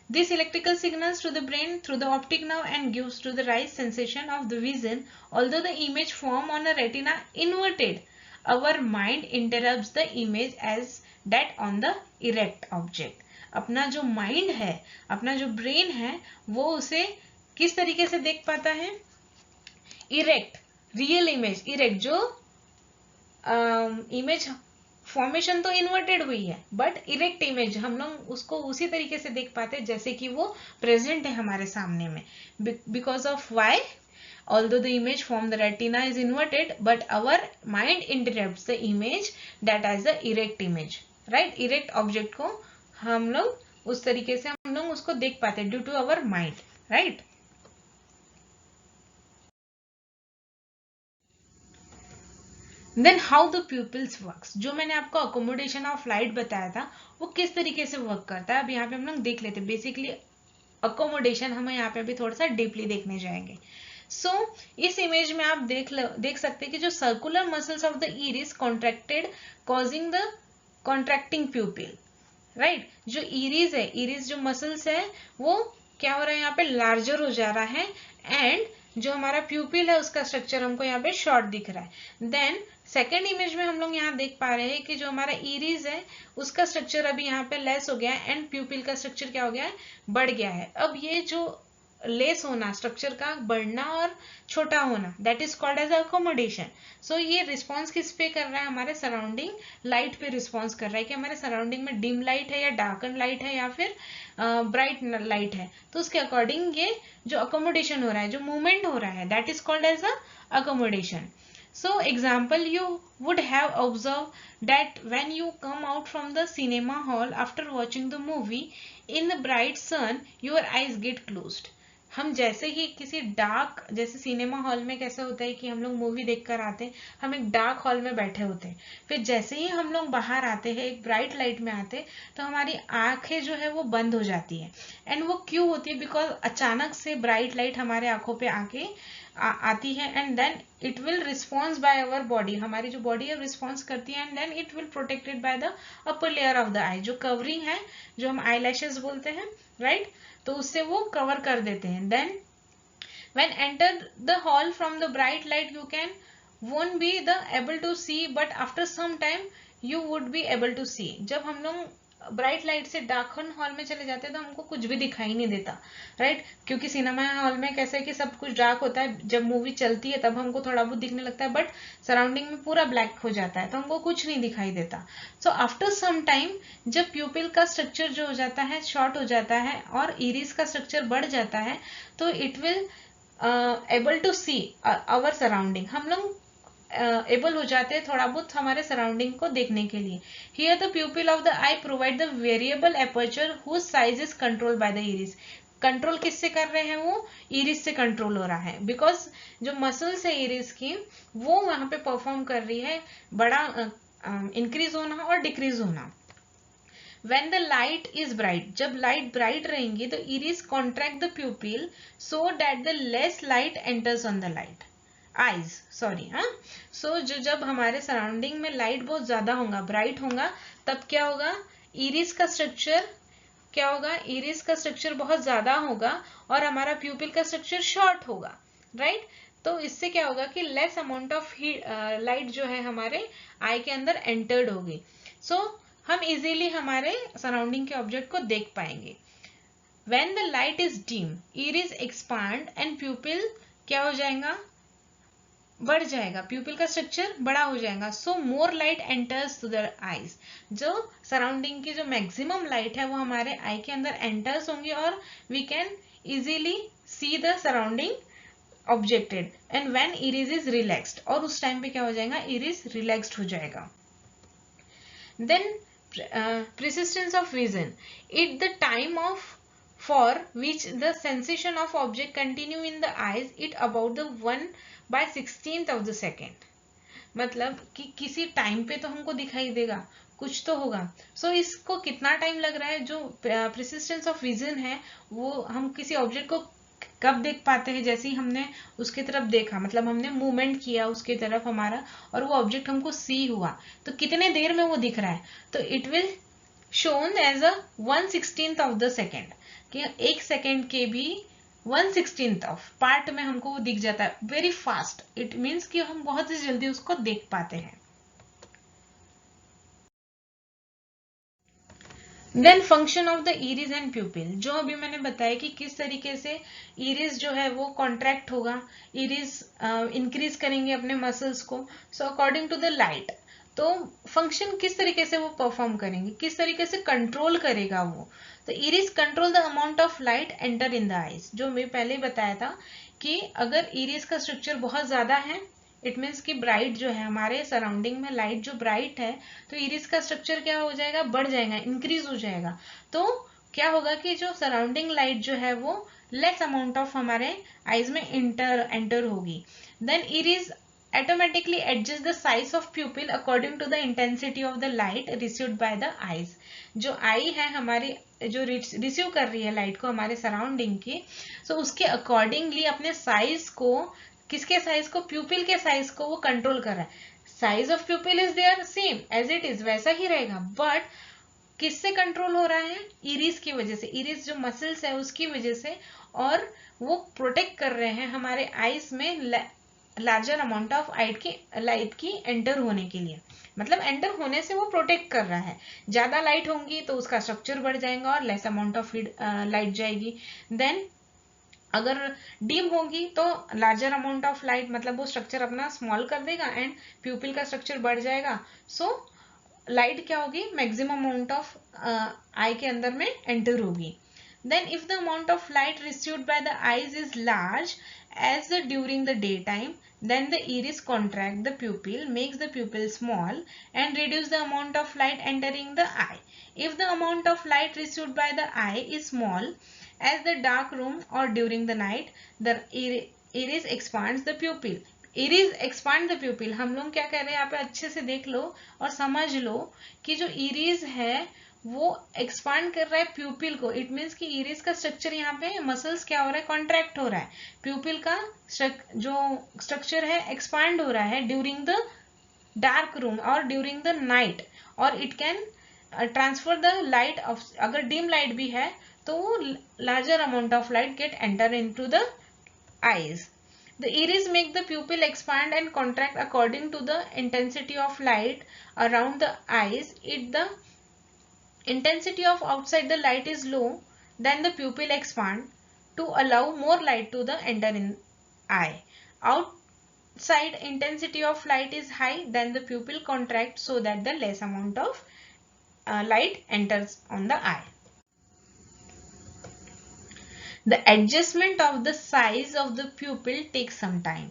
these electrical signals to the brain through the optic nerve and gives to the right sensation of the vision. Although the image form on a retina inverted, our mind interrupts the image as that on the erect object. अपना जो mind है, अपना जो brain है, वो उसे किस तरीके से देख पाता है, इरेक्ट, रियल इमेज, इरेक्ट जो इमेज फॉर्मेशन तो इन्वर्टेड हुई है, बट इरेक्ट इमेज हम लोग उसको उसी तरीके से देख पाते हैं जैसे कि वो प्रेजेंट है हमारे सामने में. Because of why, although the image from the retina is inverted, but our mind interrupts the image that as the erect image. right erect object को हम लोग उस तरीके से हम लोग उसको देख पाते हैं due to our mind. Right then how the pupils works. जो मैंने आपको अकोमोडेशन ऑफ लाइट बताया था वो किस तरीके से वर्क करता है, अब यहाँ पे हम लोग देख लेते हैं. बेसिकली अकोमोडेशन हम यहाँ पे अभी थोड़ा सा डीपली देखने जाएंगे. सो इस इमेज में आप देख सकते हैं कि जो circular muscles of the iris contracted causing the contracting प्यूपिल. Right जो इरिस है, इरिस जो मसल्स है वो क्या हो रहा है, यहाँ पे लार्जर हो जा रहा है, एंड जो हमारा प्यूपिल है उसका स्ट्रक्चर हमको यहाँ पे शॉर्ट दिख रहा है. देन सेकेंड इमेज में हम लोग यहाँ देख पा रहे हैं कि जो हमारा इरिस है उसका स्ट्रक्चर अभी यहाँ पे लेस हो गया है, एंड प्यूपिल का स्ट्रक्चर क्या हो गया है, बढ़ गया है. अब ये जो लेस होना, स्ट्रक्चर का बढ़ना और छोटा होना, that is called as accommodation. So ये रिस्पॉन्स किस पे कर रहा है, हमारे सराउंडिंग लाइट पे रिस्पॉन्स कर रहा है कि हमारे सराउंडिंग में डिम लाइट है या डार्कन लाइट है या फिर ब्राइट लाइट है, तो उसके अकॉर्डिंग ये जो अकोमोडेशन हो रहा है, जो मूवमेंट हो रहा है, that is called as a accommodation. So example, you would have observed that when you come out from the cinema hall after watching the movie in the bright sun, your eyes get closed. हम जैसे ही किसी dark, जैसे cinema hall में कैसे होता है कि हम लोग मूवी देखकर आते हैं, हम एक डार्क हॉल में बैठे होते हैं, फिर जैसे ही हम लोग बाहर आते हैं, एक ब्राइट लाइट में आते हैं, तो हमारी आंखें जो है वो बंद हो जाती है. एंड वो क्यों होती है, बिकॉज अचानक से ब्राइट लाइट हमारे आंखों पे आके आती है, and then it will response by our body, हमारी जो बॉडी है रिस्पॉन्स करती है, and then it will protected by the upper layer of the eye, जो कवरिंग है, जो हम आई लैशेस बोलते हैं. राइट तो उससे वो कवर कर देते हैं. Then When enter the hall from the bright light, you can won't be the able to see, but after some time you would be able to see. जब हम लोग ब्राइट लाइट से डार्कन हॉल में चले जाते हैं तो हमको कुछ भी दिखाई नहीं देता, राइट? क्योंकि सिनेमा हॉल में कैसे है कि सब कुछ डार्क होता है, जब मूवी चलती है तब हमको थोड़ा बहुत दिखने लगता है, बट सराउंडिंग में पूरा ब्लैक हो जाता है तो हमको कुछ नहीं दिखाई देता. सो आफ्टर सम टाइम जब प्यूपिल का स्ट्रक्चर जो हो जाता है शॉर्ट हो जाता है और इरिस का स्ट्रक्चर बढ़ जाता है, तो it will able to see our surrounding. हम लोग एबल हो जाते हैं थोड़ा बहुत हमारे सराउंडिंग को देखने के लिए. Here the pupil of the eye provide the variable aperture whose size is control by the iris. Control किससे कर रहे हैं? वो इरिस से कंट्रोल हो रहा है, बिकॉज जो मसल्स है इरिस की वो वहां पे परफॉर्म कर रही है बड़ा इंक्रीज होना और डिक्रीज होना. When the light is bright, जब लाइट ब्राइट रहेंगी तो iris contract the प्यूपिल so that the less light enters on the light eyes, sorry. हाँ, सो जब हमारे सराउंडिंग में लाइट बहुत ज्यादा होगा, ब्राइट होगा, तब क्या होगा? इरिस का स्ट्रक्चर क्या होगा? इरिस का स्ट्रक्चर बहुत ज्यादा होगा और हमारा प्यूपिल का स्ट्रक्चर शॉर्ट होगा, राइट? तो इससे क्या होगा कि लेस अमाउंट ऑफ लाइट जो है हमारे आई के अंदर एंटर्ड होगी. सो हम इजीली हमारे सराउंडिंग के ऑब्जेक्ट को देख पाएंगे. When the light is dim, iris expand and pupil क्या हो जाएगा? बढ़ जाएगा, प्यूपिल का स्ट्रक्चर बड़ा हो जाएगा. So more light enters to the eyes. जो सराउंडिंग की जो मैक्सिमम लाइट है वो हमारे आई के अंदर एंटर्स होंगी और we can easily see the surrounding objected. And when iris is relaxed, और उस टाइम पे क्या हो जाएगा? इरिस रिलैक्स्ड हो जाएगा. Then persistence of vision. It the time of for which the sensation of object continue in the eyes it about the 1/16th of the second. मतलब कि किसी टाइम पे तो हमको दिखाई देगा, कुछ तो होगा. सो इसको कितना टाइम लग रहा है? जो प्रेसिस्टेंस ऑफ विजन है वो हम किसी ऑब्जेक्ट को कब देख पाते हैं? जैसे ही हमने उसके तरफ देखा, मतलब हमने मूवमेंट किया उसके तरफ हमारा और वो ऑब्जेक्ट हमको सी हुआ, तो कितने देर में वो दिख रहा है? तो it will shown as a 1/16th of the second, कि एक सेकेंड के भी 1/16th ऑफ पार्ट में हमको वो दिख जाता है वेरी फास्ट. इट मीन्स कि हम बहुत ही जल्दी उसको देख पाते हैं. Then function of the iris and pupil, जो अभी मैंने बताया कि किस तरीके से इरिस जो है वो कॉन्ट्रैक्ट होगा, इरिस इंक्रीज करेंगे अपने मसल्स को. So according to the light, तो फंक्शन किस तरीके से वो परफॉर्म करेंगे, किस तरीके से कंट्रोल करेगा वो. तो iris control the amount of light enter in the eyes. जो मैं पहले बताया था कि अगर इरिस का स्ट्रक्चर बहुत ज्यादा है, इट मीन्स कि ब्राइट जो है हमारे सराउंडिंग में लाइट जो ब्राइट है, तो इरिस का स्ट्रक्चर क्या हो जाएगा? बढ़ जाएगा, इंक्रीज हो जाएगा. तो क्या होगा कि जो सराउंडिंग लाइट जो है वो लेस अमाउंट ऑफ हमारे आईज में एंटर होगी. Then iris automatically adjust the size of pupil according to the intensity of the light received by the eyes. जो आई है हमारी, जो रिसीव कर रही है लाइट को हमारे सराउंडिंग की, so उसके अकॉर्डिंगली अपने साइज को, किसके साइज को? प्यूपिल के साइज को वो कंट्रोल कर रहा है. Size of pupil is there same as it is, वैसा ही रहेगा, बट किससे कंट्रोल हो रहा है? इरिस की वजह से, इरिस जो मसल्स है उसकी वजह से, और वो प्रोटेक्ट कर रहे हैं हमारे आईज में लार्जर अमाउंट ऑफ लाइट की एंटर होने के लिए. मतलब एंटर होने से वो प्रोटेक्ट कर रहा है. ज्यादा लाइट होंगी तो उसका स्ट्रक्चर बढ़ जाएगा और लेस अमाउंट ऑफ लाइट जाएगी. देन अगर डीम होगी तो लार्जर अमाउंट ऑफ लाइट, मतलब वो स्ट्रक्चर अपना स्मॉल कर देगा एंड प्यूपिल का स्ट्रक्चर बढ़ जाएगा. सो लाइट क्या होगी? मैक्सिमम अमाउंट ऑफ आई के अंदर में एंटर होगी. Then if the amount of light received by the eyes is large as during the daytime, then the iris contract the pupil, makes the pupil small and reduce the amount of light entering the eye. If the amount of light received by the eye is small as the dark room or during the night, the iris expands the pupil. Iris expand the प्यूपिल. हम लोग क्या कर रहे हैं यहाँ पे, अच्छे से देख लो और समझ लो कि जो इरिस है वो एक्सपांड कर रहा है प्यूपिल को. इट मीन्स कि इरिस का स्ट्रक्चर यहाँ पे मसल्स क्या हो रहा है? कॉन्ट्रैक्ट हो रहा है. प्यूपिल का जो स्ट्रक्चर है एक्सपांड हो रहा है ड्यूरिंग द डार्क रूम और ड्यूरिंग द नाइट, और it can transfer the light of, अगर डिम लाइट भी है तो वो larger amount of light get enter into the eyes. The iris make the pupil expand and contract according to the intensity of light around the eyes. If the intensity of outside the light is low, then the pupil expand to allow more light to the enter in eye. Outside intensity of light is high, then the pupil contract so that the less amount of light enters on the eye. The adjustment of the size of the pupil takes some time.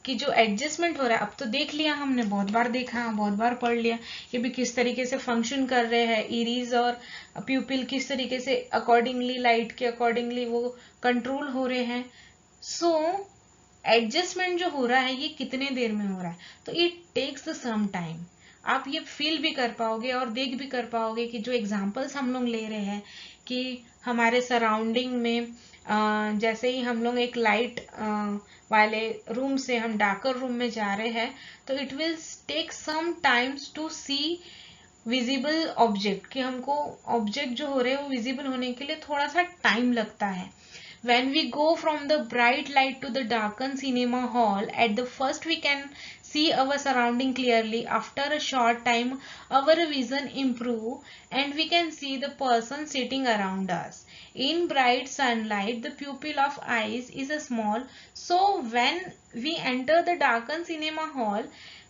कि जो adjustment हो रहा है, अब तो देख लिया हमने, बहुत बार देखा, बहुत बार पढ़ लिया कि भी किस तरीके से फंक्शन कर रहे हैं इरीज और प्यूपिल, किस तरीके से अकॉर्डिंगली लाइट के अकॉर्डिंगली वो कंट्रोल हो रहे हैं. सो एडजस्टमेंट जो हो रहा है ये कितने देर में हो रहा है, तो इट टेक्स सम टाइम. आप ये फील भी कर पाओगे और देख भी कर पाओगे कि जो एग्जांपल्स हम लोग ले रहे हैं कि हमारे सराउंडिंग में जैसे ही हम लोग एक लाइट वाले रूम से हम डार्कर रूम में जा रहे हैं, तो it will take some times to see visible object, कि हमको ऑब्जेक्ट जो हो रहे हैं वो विजिबल होने के लिए थोड़ा सा टाइम लगता है. When we go from the bright light to the darkened cinema hall, at the first we can see our surrounding clearly. After a short time, our vision improve and we can see the person sitting around us. In bright sunlight, the pupil of eyes is small, so when we enter the darkened cinema hall,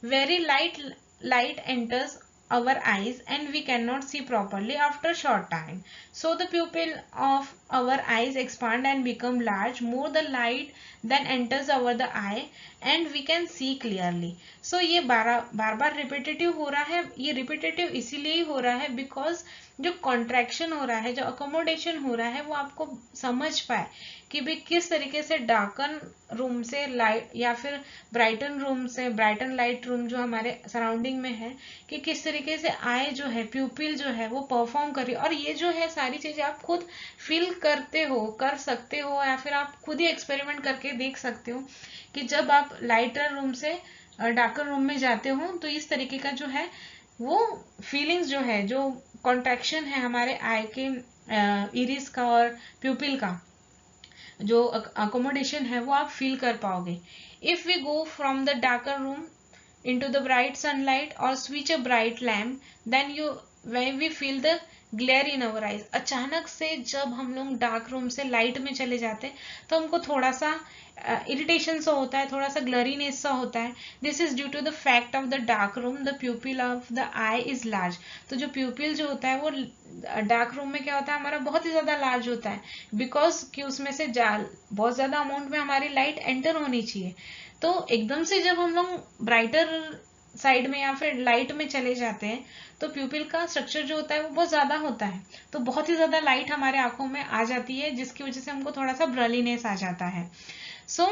very light enters our eyes and we cannot see properly after short time. So the pupil of our eyes expand and become large. More the light then enters over the eye and we can see clearly. So ये बार बार repetitive हो रहा है. ये repetitive इसीलिए ही हो रहा है because जो कॉन्ट्रैक्शन हो रहा है, जो अकोमोडेशन हो रहा है, वो आपको समझ पाए कि भाई किस तरीके से डार्कन रूम से लाइट या फिर ब्राइटन रूम से, ब्राइटन लाइट रूम जो हमारे सराउंडिंग में है, कि किस तरीके से आई जो है, प्यूपिल जो है वो परफॉर्म कर रही है. और ये जो है सारी चीजें आप खुद फील करते हो, कर सकते हो, या फिर आप खुद ही एक्सपेरिमेंट करके देख सकते हो कि जब आप लाइटर रूम से डार्कर रूम में जाते हो तो इस तरीके का जो है वो फीलिंग्स जो है, जो कॉन्ट्रैक्शन है हमारे आई के इरिस का और प्यूपिल का जो अकोमोडेशन है वो आप फील कर पाओगे. If we go from the darker room into the bright sunlight or switch a bright lamp, then when we feel the glare in our eyes. अचानक से जब हम लोग डार्क रूम से लाइट में चले जाते हैं तो हमको थोड़ा सा इरिटेशन सा होता है, थोड़ा सा ग्लरीनेस सा होता है. This is due to the fact of the dark room the pupil of the eye is large. तो जो प्यूपिल जो होता है वो डार्क रूम में क्या होता है, हमारा बहुत ही ज्यादा लार्ज होता है, बिकॉज कि उसमें से बहुत ज्यादा अमाउंट में हमारी लाइट एंटर होनी चाहिए. तो एकदम से जब हम लोग ब्राइटर साइड में या फिर लाइट में चले जाते हैं तो प्यूपिल का स्ट्रक्चर जो होता है वो बहुत ज्यादा होता है, तो बहुत ही ज्यादा लाइट हमारे आंखों में आ जाती है, जिसकी वजह से हमको थोड़ा सा ब्रलीनेस आ जाता है. So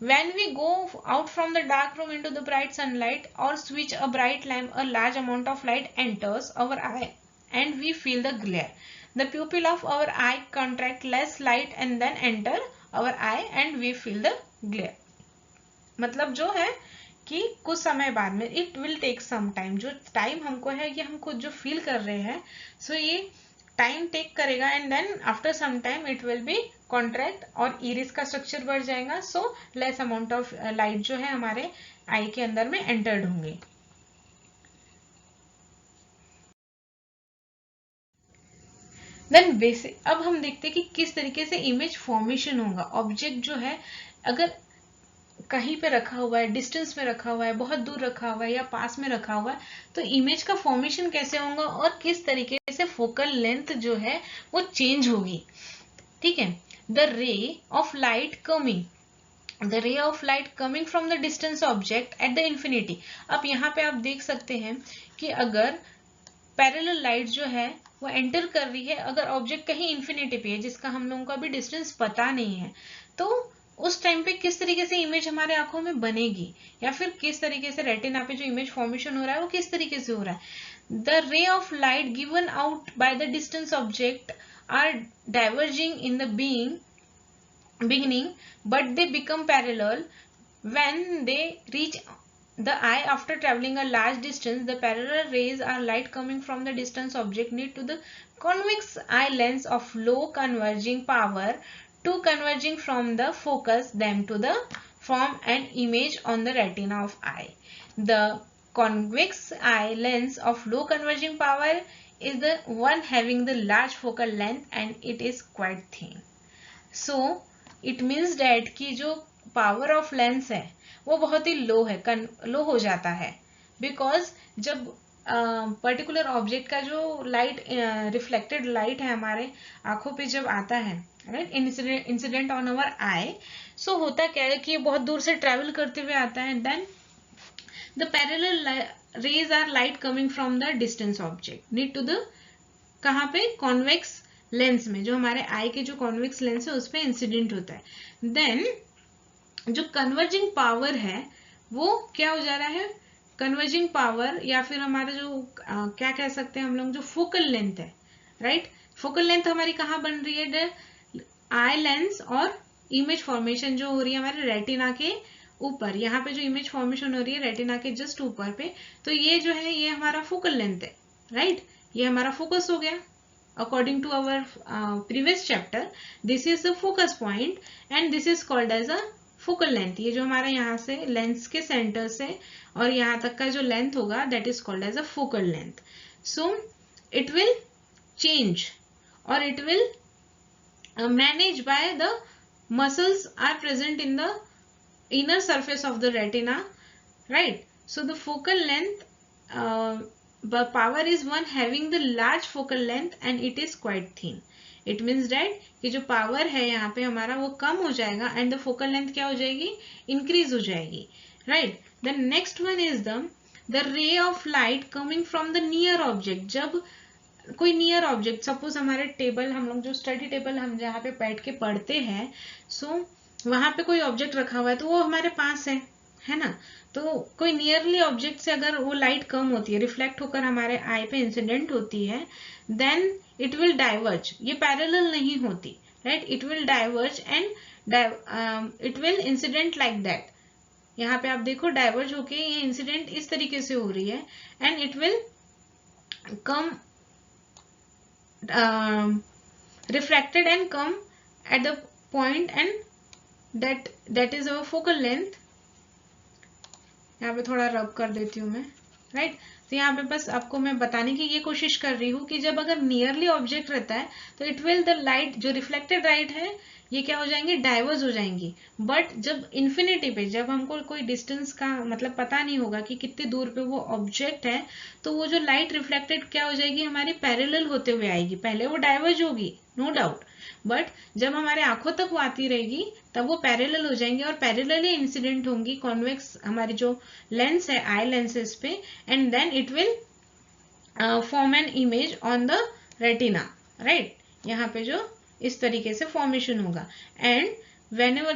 when we go out from the dark room into the bright sunlight और switch a bright lamp, a large amount of light enters our eye and we feel the glare. The pupil of our eye contract, less light and then enter our eye and we feel the glare. मतलब जो है कि कुछ समय बाद में, it will take some time, जो time हमको है ये हम खुद जो फील कर रहे हैं, सो ये टाइम टेक करेगा and then after some time it will be contract और इरिस का स्ट्रक्चर बढ़ जाएगा. So less amount of light जो है हमारे आई के अंदर में एंटर्ड होंगे. देन बेसिक अब हम देखते हैं कि किस तरीके से इमेज फॉर्मेशन होगा. ऑब्जेक्ट जो है अगर कहीं पे रखा हुआ है, डिस्टेंस में रखा हुआ है, बहुत दूर रखा हुआ है या पास में रखा हुआ है, तो इमेज का फॉर्मेशन कैसे होगा और किस तरीके से फोकल लेंथ जो है वो चेंज होगी. ठीक है. The ray of light coming from the distance object at the infinity. अब यहाँ पे आप देख सकते हैं कि अगर पैरेलल लाइट जो है वो एंटर कर रही है, अगर ऑब्जेक्ट कहीं इंफिनिटी पे है जिसका हम लोगों को अभी डिस्टेंस पता नहीं है, तो उस टाइम पे किस तरीके से इमेज हमारे आंखों में बनेगी, या फिर किस तरीके से रेटिना पे जो इमेज फॉर्मेशन हो रहा है वो किस तरीके से हो रहा है. The ray of light given out by the distance object are diverging in the beginning, but they become parallel when they reach the eye after traveling a large distance. The parallel rays are light coming from the distant object need to the convex eye lens of low converging power two converging from the focus them to the form an image on the retina of eye. The convex eye lens of low converging power is the one having the large focal length and it is quite thin. So it means that कि जो power of lens है वो बहुत ही लो है, लो हो जाता है, because जब पर्टिकुलर ऑब्जेक्ट का जो लाइट रिफ्लेक्टेड लाइट है हमारे आंखों पे जब आता है, राइट, इंसिडेंट ऑन अवर आई, सो होता क्या है कि ये बहुत दूर से ट्रेवल करते हुए आता है, then the parallel rays are light coming from the distance object need to the, कहाँ पे, कॉन्वेक्स लेंस में, जो हमारे आई के जो कॉन्वेक्स लेंस है उस पर इंसिडेंट होता है. देन जो कन्वर्जिंग पावर है वो क्या हो जा रहा है, कन्वर्जिंग पावर या फिर हमारा जो क्या कह सकते हैं हम लोग, जो फोकल लेंथ है, राइट, फोकल लेंथ हमारी कहाँ बन रही है, आई लेंस और इमेज फॉर्मेशन जो हो रही है हमारे रेटिना के ऊपर, यहाँ पे जो इमेज फॉर्मेशन हो रही है रेटिना के जस्ट ऊपर पे, तो ये जो है ये हमारा फोकल लेंथ है, राइट, ये हमारा फोकस हो गया. According to our previous chapter, this is the focus point and this is called as a focal length. ये जो हमारा यहाँ से लेंस के सेंटर से और यहाँ तक का जो लेंथ होगा that is called as a focal length. So it will change or it will managed by the muscles are present in the inner surface of the retina, right? So the focal length but power is one having the large focal length and it is quite thin. It means that कि जो power है यहाँ पे हमारा वो कम हो जाएगा and the focal length क्या हो जाएगी, increase हो जाएगी, right? The next one is the ray of light coming from the near object. जब कोई नियर ऑब्जेक्ट, सपोज हमारे टेबल, हम लोग जो स्टडी टेबल हम जहाँ पे बैठ के पढ़ते हैं, सो वहां पे कोई ऑब्जेक्ट रखा हुआ है तो वो हमारे पास है ना, तो कोई नियरली ऑब्जेक्ट से अगर वो लाइट कम होती है, रिफ्लेक्ट होकर हमारे आई पे इंसिडेंट होती है, देन इट विल डाइवर्ज, ये पैरेलल नहीं होती, right, it will diverge and it will incident like that. यहाँ पे आप देखो डाइवर्ज होके ये इंसिडेंट इस तरीके से हो रही है and it will come refracted and come at the point and that is our focal length. यहाँ पे थोड़ा रब कर देती हूँ मैं, राइट. तो यहाँ पे बस आपको मैं बताने की ये कोशिश कर रही हूँ कि जब अगर नियरली ऑब्जेक्ट रहता है तो इट विल द लाइट, जो रिफ्लेक्टेड लाइट है ये क्या हो जाएंगी, डाइवर्ज हो जाएंगी. बट जब इन्फिनिटी पे, जब हमको कोई डिस्टेंस का मतलब पता नहीं होगा कि कितने दूर पे वो ऑब्जेक्ट है, तो वो जो लाइट रिफ्लेक्टेड क्या हो जाएगी, हमारी पैरेलल होते हुए आएगी. पहले वो डाइवर्ज होगी, नो डाउट, बट जब हमारे आंखों तक वो आती रहेगी तब वो पैरेलल हो जाएंगे और पैरेलली इंसिडेंट होंगी कॉन्वेक्स हमारी जो लेंस है आई लेंसेस पे, and then it will form an image on the retina, right. यहाँ पे जो इस तरीके से फॉर्मेशन होगा and whenever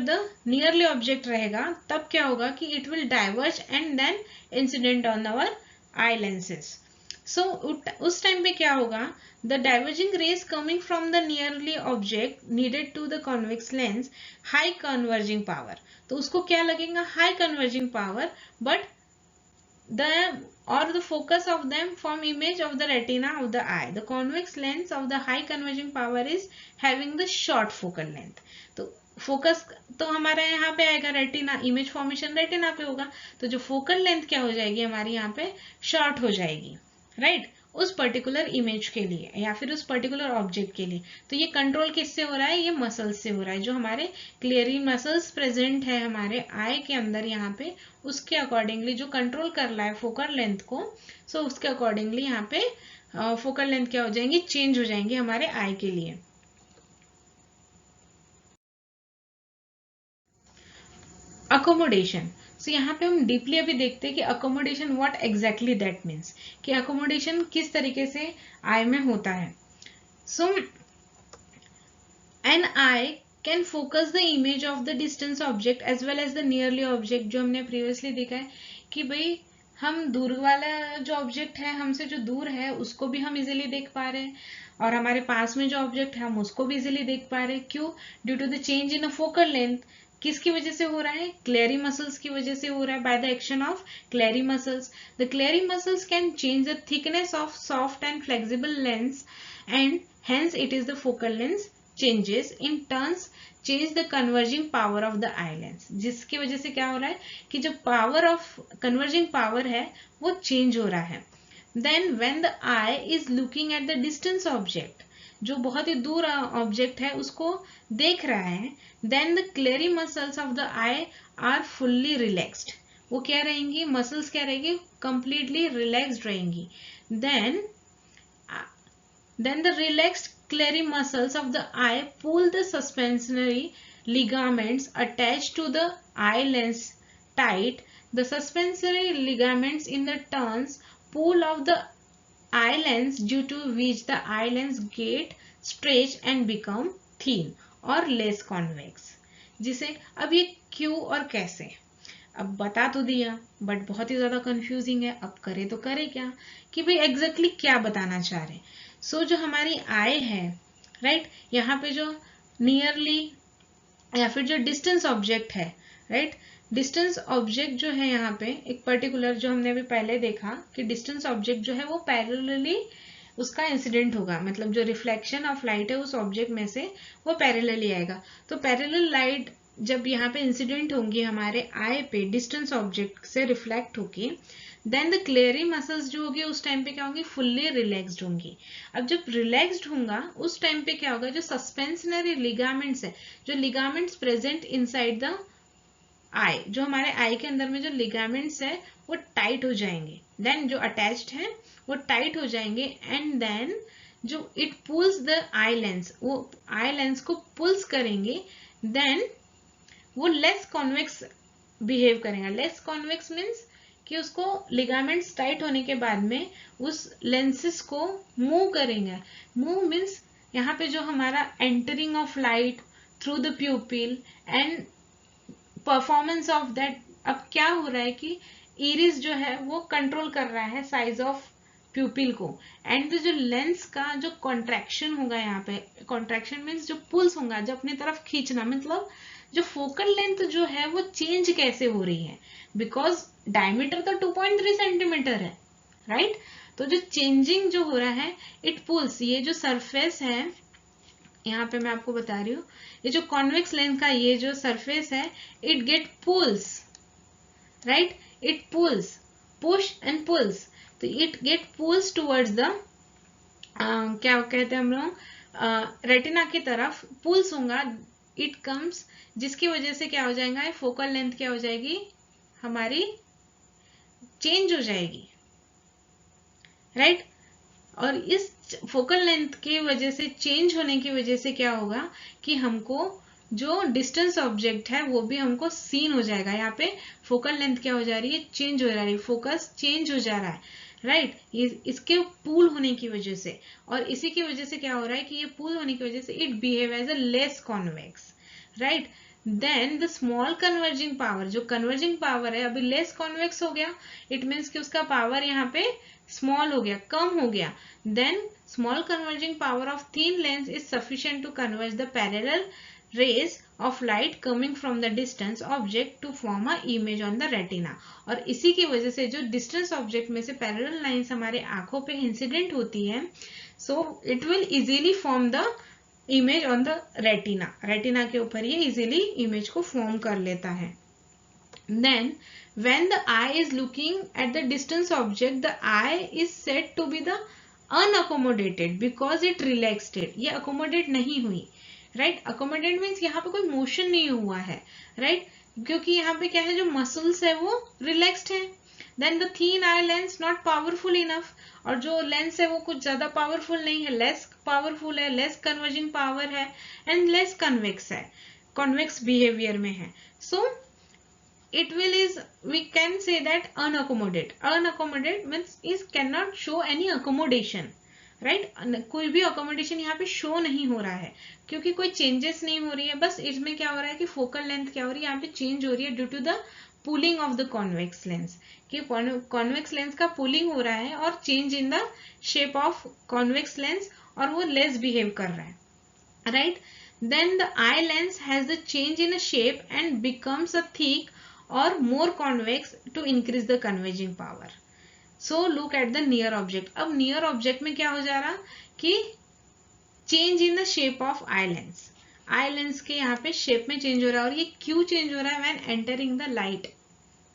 the nearly object रहेगा तब क्या होगा कि it will diverge and then incident on our eye lenses. So उस टाइम पे क्या होगा, the diverging rays coming from the nearly object needed to the convex lens high converging power. तो उसको क्या लगेगा, high converging power, but the focus of them form image of the retina of the eye. The convex lens of the high converging power is having the short focal length. तो focus तो हमारा यहाँ पे आएगा retina, image formation retina पे होगा, तो जो फोकल लेंथ क्या हो जाएगी हमारी यहाँ पे शॉर्ट हो जाएगी, राइट, उस पर्टिकुलर इमेज के लिए या फिर उस पर्टिकुलर ऑब्जेक्ट के लिए. तो ये कंट्रोल किससे हो रहा है, ये मसल्स से हो रहा है, जो हमारे क्लियरी मसल्स प्रेजेंट है हमारे आई के अंदर यहाँ पे, उसके अकॉर्डिंगली जो कंट्रोल कर रहा है फोकल लेंथ को, सो उसके अकॉर्डिंगली यहाँ पे फोकल लेंथ क्या हो जाएंगी, चेंज हो जाएंगी हमारे आई के लिए. अकोमोडेशन. सो यहाँ पे हम डीपली अभी देखते हैं कि accommodation what exactly that means, कि अकोमोडेशन किस तरीके से आई में होता है. So an eye can focus the image of the distance object as well as the nearly object. जो हमने प्रीवियसली देखा है कि भाई हम दूर वाला जो ऑब्जेक्ट है हमसे जो दूर है उसको भी हम इजिली देख पा रहे हैं और हमारे पास में जो ऑब्जेक्ट है हम उसको भी इजिली देख पा रहे हैं. क्यों, due to the change in a focal length. किसकी वजह से हो रहा है? क्लेरी मसल्स की वजह से हो रहा है, by the action of ciliary muscles. The ciliary muscles can change the thickness of soft and flexible lens and hence it is the focal lens changes in turns change the converging power of the eye lens. जिसकी वजह से क्या हो रहा है कि जो power of converging power है वो चेंज हो रहा है. Then when the eye is looking at the distance object, जो बहुत ही दूर ऑब्जेक्ट है उसको देख रहा है, then the ciliary muscles of the eye are fully relaxed. वो क्या रहेंगी? मसल्स क्या रहेंगी? कंप्लीटली रिलैक्स्ड रहेंगी. Then the relaxed clary muscles of the eye pull the suspensory ligaments attached to the eye lens tight. The suspensory ligaments in the turns pull of the eye lens, due to which the eye lens get stretched and become thin or less convex. जिसे अब ये क्यों और कैसे, अब बता तो दिया बट बहुत ही ज्यादा कंफ्यूजिंग है. अब करे तो करे क्या कि भाई एग्जैक्टली क्या बताना चाह रहे हैं. सो जो हमारी आई है, राइट, यहाँ पे जो नियरली या फिर जो डिस्टेंस ऑब्जेक्ट है, राइट, डिस्टेंस ऑब्जेक्ट जो है यहाँ पे एक पर्टिकुलर, जो हमने अभी पहले देखा कि डिस्टेंस ऑब्जेक्ट जो है वो पैरेलली उसका इंसिडेंट होगा, मतलब जो रिफ्लेक्शन ऑफ लाइट है उस ऑब्जेक्ट में से वो पैरेलली आएगा. तो पैरेलल लाइट जब यहाँ पे इंसिडेंट होंगी हमारे आई पे डिस्टेंस ऑब्जेक्ट से रिफ्लेक्ट होगी, देन द क्लेरी मसल्स जो होगी उस टाइम पे क्या होंगी? फुल्ली रिलैक्स्ड होंगी. अब जब रिलैक्स्ड होगा उस टाइम पे क्या होगा? जो सस्पेंशनरी लिगामेंट्स है, जो ligaments present inside the eye, जो हमारे आई के अंदर में जो लिगामेंट्स है वो टाइट हो जाएंगे. देन जो अटैच्ड है वो टाइट हो जाएंगे एंड देन जो it pulls the eye lens, वो आई लेंस को पुल्स करेंगे. देन वो लेस कॉन्वेक्स बिहेव करेगा. लेस कॉन्वेक्स मीन्स कि उसको लिगामेंट्स टाइट होने के बाद में उस लेंसेस को मूव करेंगे. मूव मीन्स यहाँ पे जो हमारा entering of light through the pupil and performance of that. अब क्या हो रहा है कि इरिस जो है वो कंट्रोल कर रहा है साइज ऑफ प्यूपिल को, एंड जो लेंस का जो कॉन्ट्रैक्शन होगा, यहाँ पे कॉन्ट्रैक्शन मीन्स जो पुल्स होगा, जो अपनी तरफ खींचना, मतलब जो फोकल लेंथ जो है वो चेंज कैसे हो रही है, बिकॉज डायमीटर तो 2.3 सेंटीमीटर है, राइट. तो जो चेंजिंग जो हो रहा है इट पुल्स, ये जो सरफेस है यहाँ पे मैं आपको बता रही हूँ, ये जो कॉन्वेक्स लेंस का ये जो सरफेस है it get pulls, right, it pulls, push and pulls. तो it get pulls towards the क्या कहते हैं हम लोग रेटिना की तरफ पुल्स होगा. इट कम्स, जिसकी वजह से क्या हो जाएगा? फोकल लेंथ क्या हो जाएगी हमारी? चेंज हो जाएगी, राइट. और इस फोकल लेंथ की वजह से, चेंज होने की वजह से क्या होगा कि हमको जो डिस्टेंस ऑब्जेक्ट है वो भी हमको सीन हो जाएगा. यहाँ पे फोकल लेंथ क्या हो जा रही है? चेंज हो जा रही है, फोकस चेंज हो जा रहा है, राइट. इसके पूल होने की वजह से, और इसी की वजह से क्या हो रहा है कि ये पूल होने की वजह से it behave as a less convex, right. Then the small converging power, जो कन्वर्जिंग पावर है अभी लेस कॉन्वेक्स हो गया, इट मीन्स कि उसका पावर यहाँ पे स्मॉल हो गया, कम हो गया. Then small converging power of thin lens is sufficient to converge the parallel rays of light coming from the distance object to form a image on the retina. और इसी की वजह से जो distance object में से parallel lines हमारे आंखों पे incident होती है, so it will easily form the image on the retina. retina के ऊपर ये easily image को form कर लेता है. Then when the eye is looking at the distance object, the eye is said to be the unaccommodated because it relaxed it. ये accommodate नहीं हुई, राइट. अकोमोडेट मीन्स यहाँ पे कोई मोशन नहीं हुआ है, राइट, क्योंकि यहाँ पे क्या है, जो मसल्स है वो रिलैक्स्ड है. Then the thin eye lens not powerful enough, और जो लेंस है वो कुछ ज्यादा पावरफुल नहीं है, लेस पावरफुल है, लेस कन्वर्जिंग पावर है एंड लेस कन्वेक्स है, कॉन्वेक्स बिहेवियर में है. सो it will is, we can say that unaccommodated means is cannot show any accommodation, right. कोई भी अकोमोडेशन यहाँ पे शो नहीं हो रहा है क्योंकि कोई चेंजेस नहीं हो रही है. बस इसमें क्या हो रहा है कि फोकल लेंथ क्या हो रही है, यहाँ पे चेंज हो रही है due to the pulling of the convex lens, कि कॉन्वेक्स लेंस का पुलिंग हो रहा है और change in the shape of convex lens, और वो लेस बिहेव कर रहा है, right. then the eye lens has the change in a shape and becomes a thick or more convex to increase the converging power. So look at the near object. अब near object में क्या हो जा रहा कि change in the shape of eye lens, eye lens के यहाँ पे शेप में चेंज हो रहा है। और ये क्यों चेंज हो रहा है? व्हेन एंटरिंग द लाइट,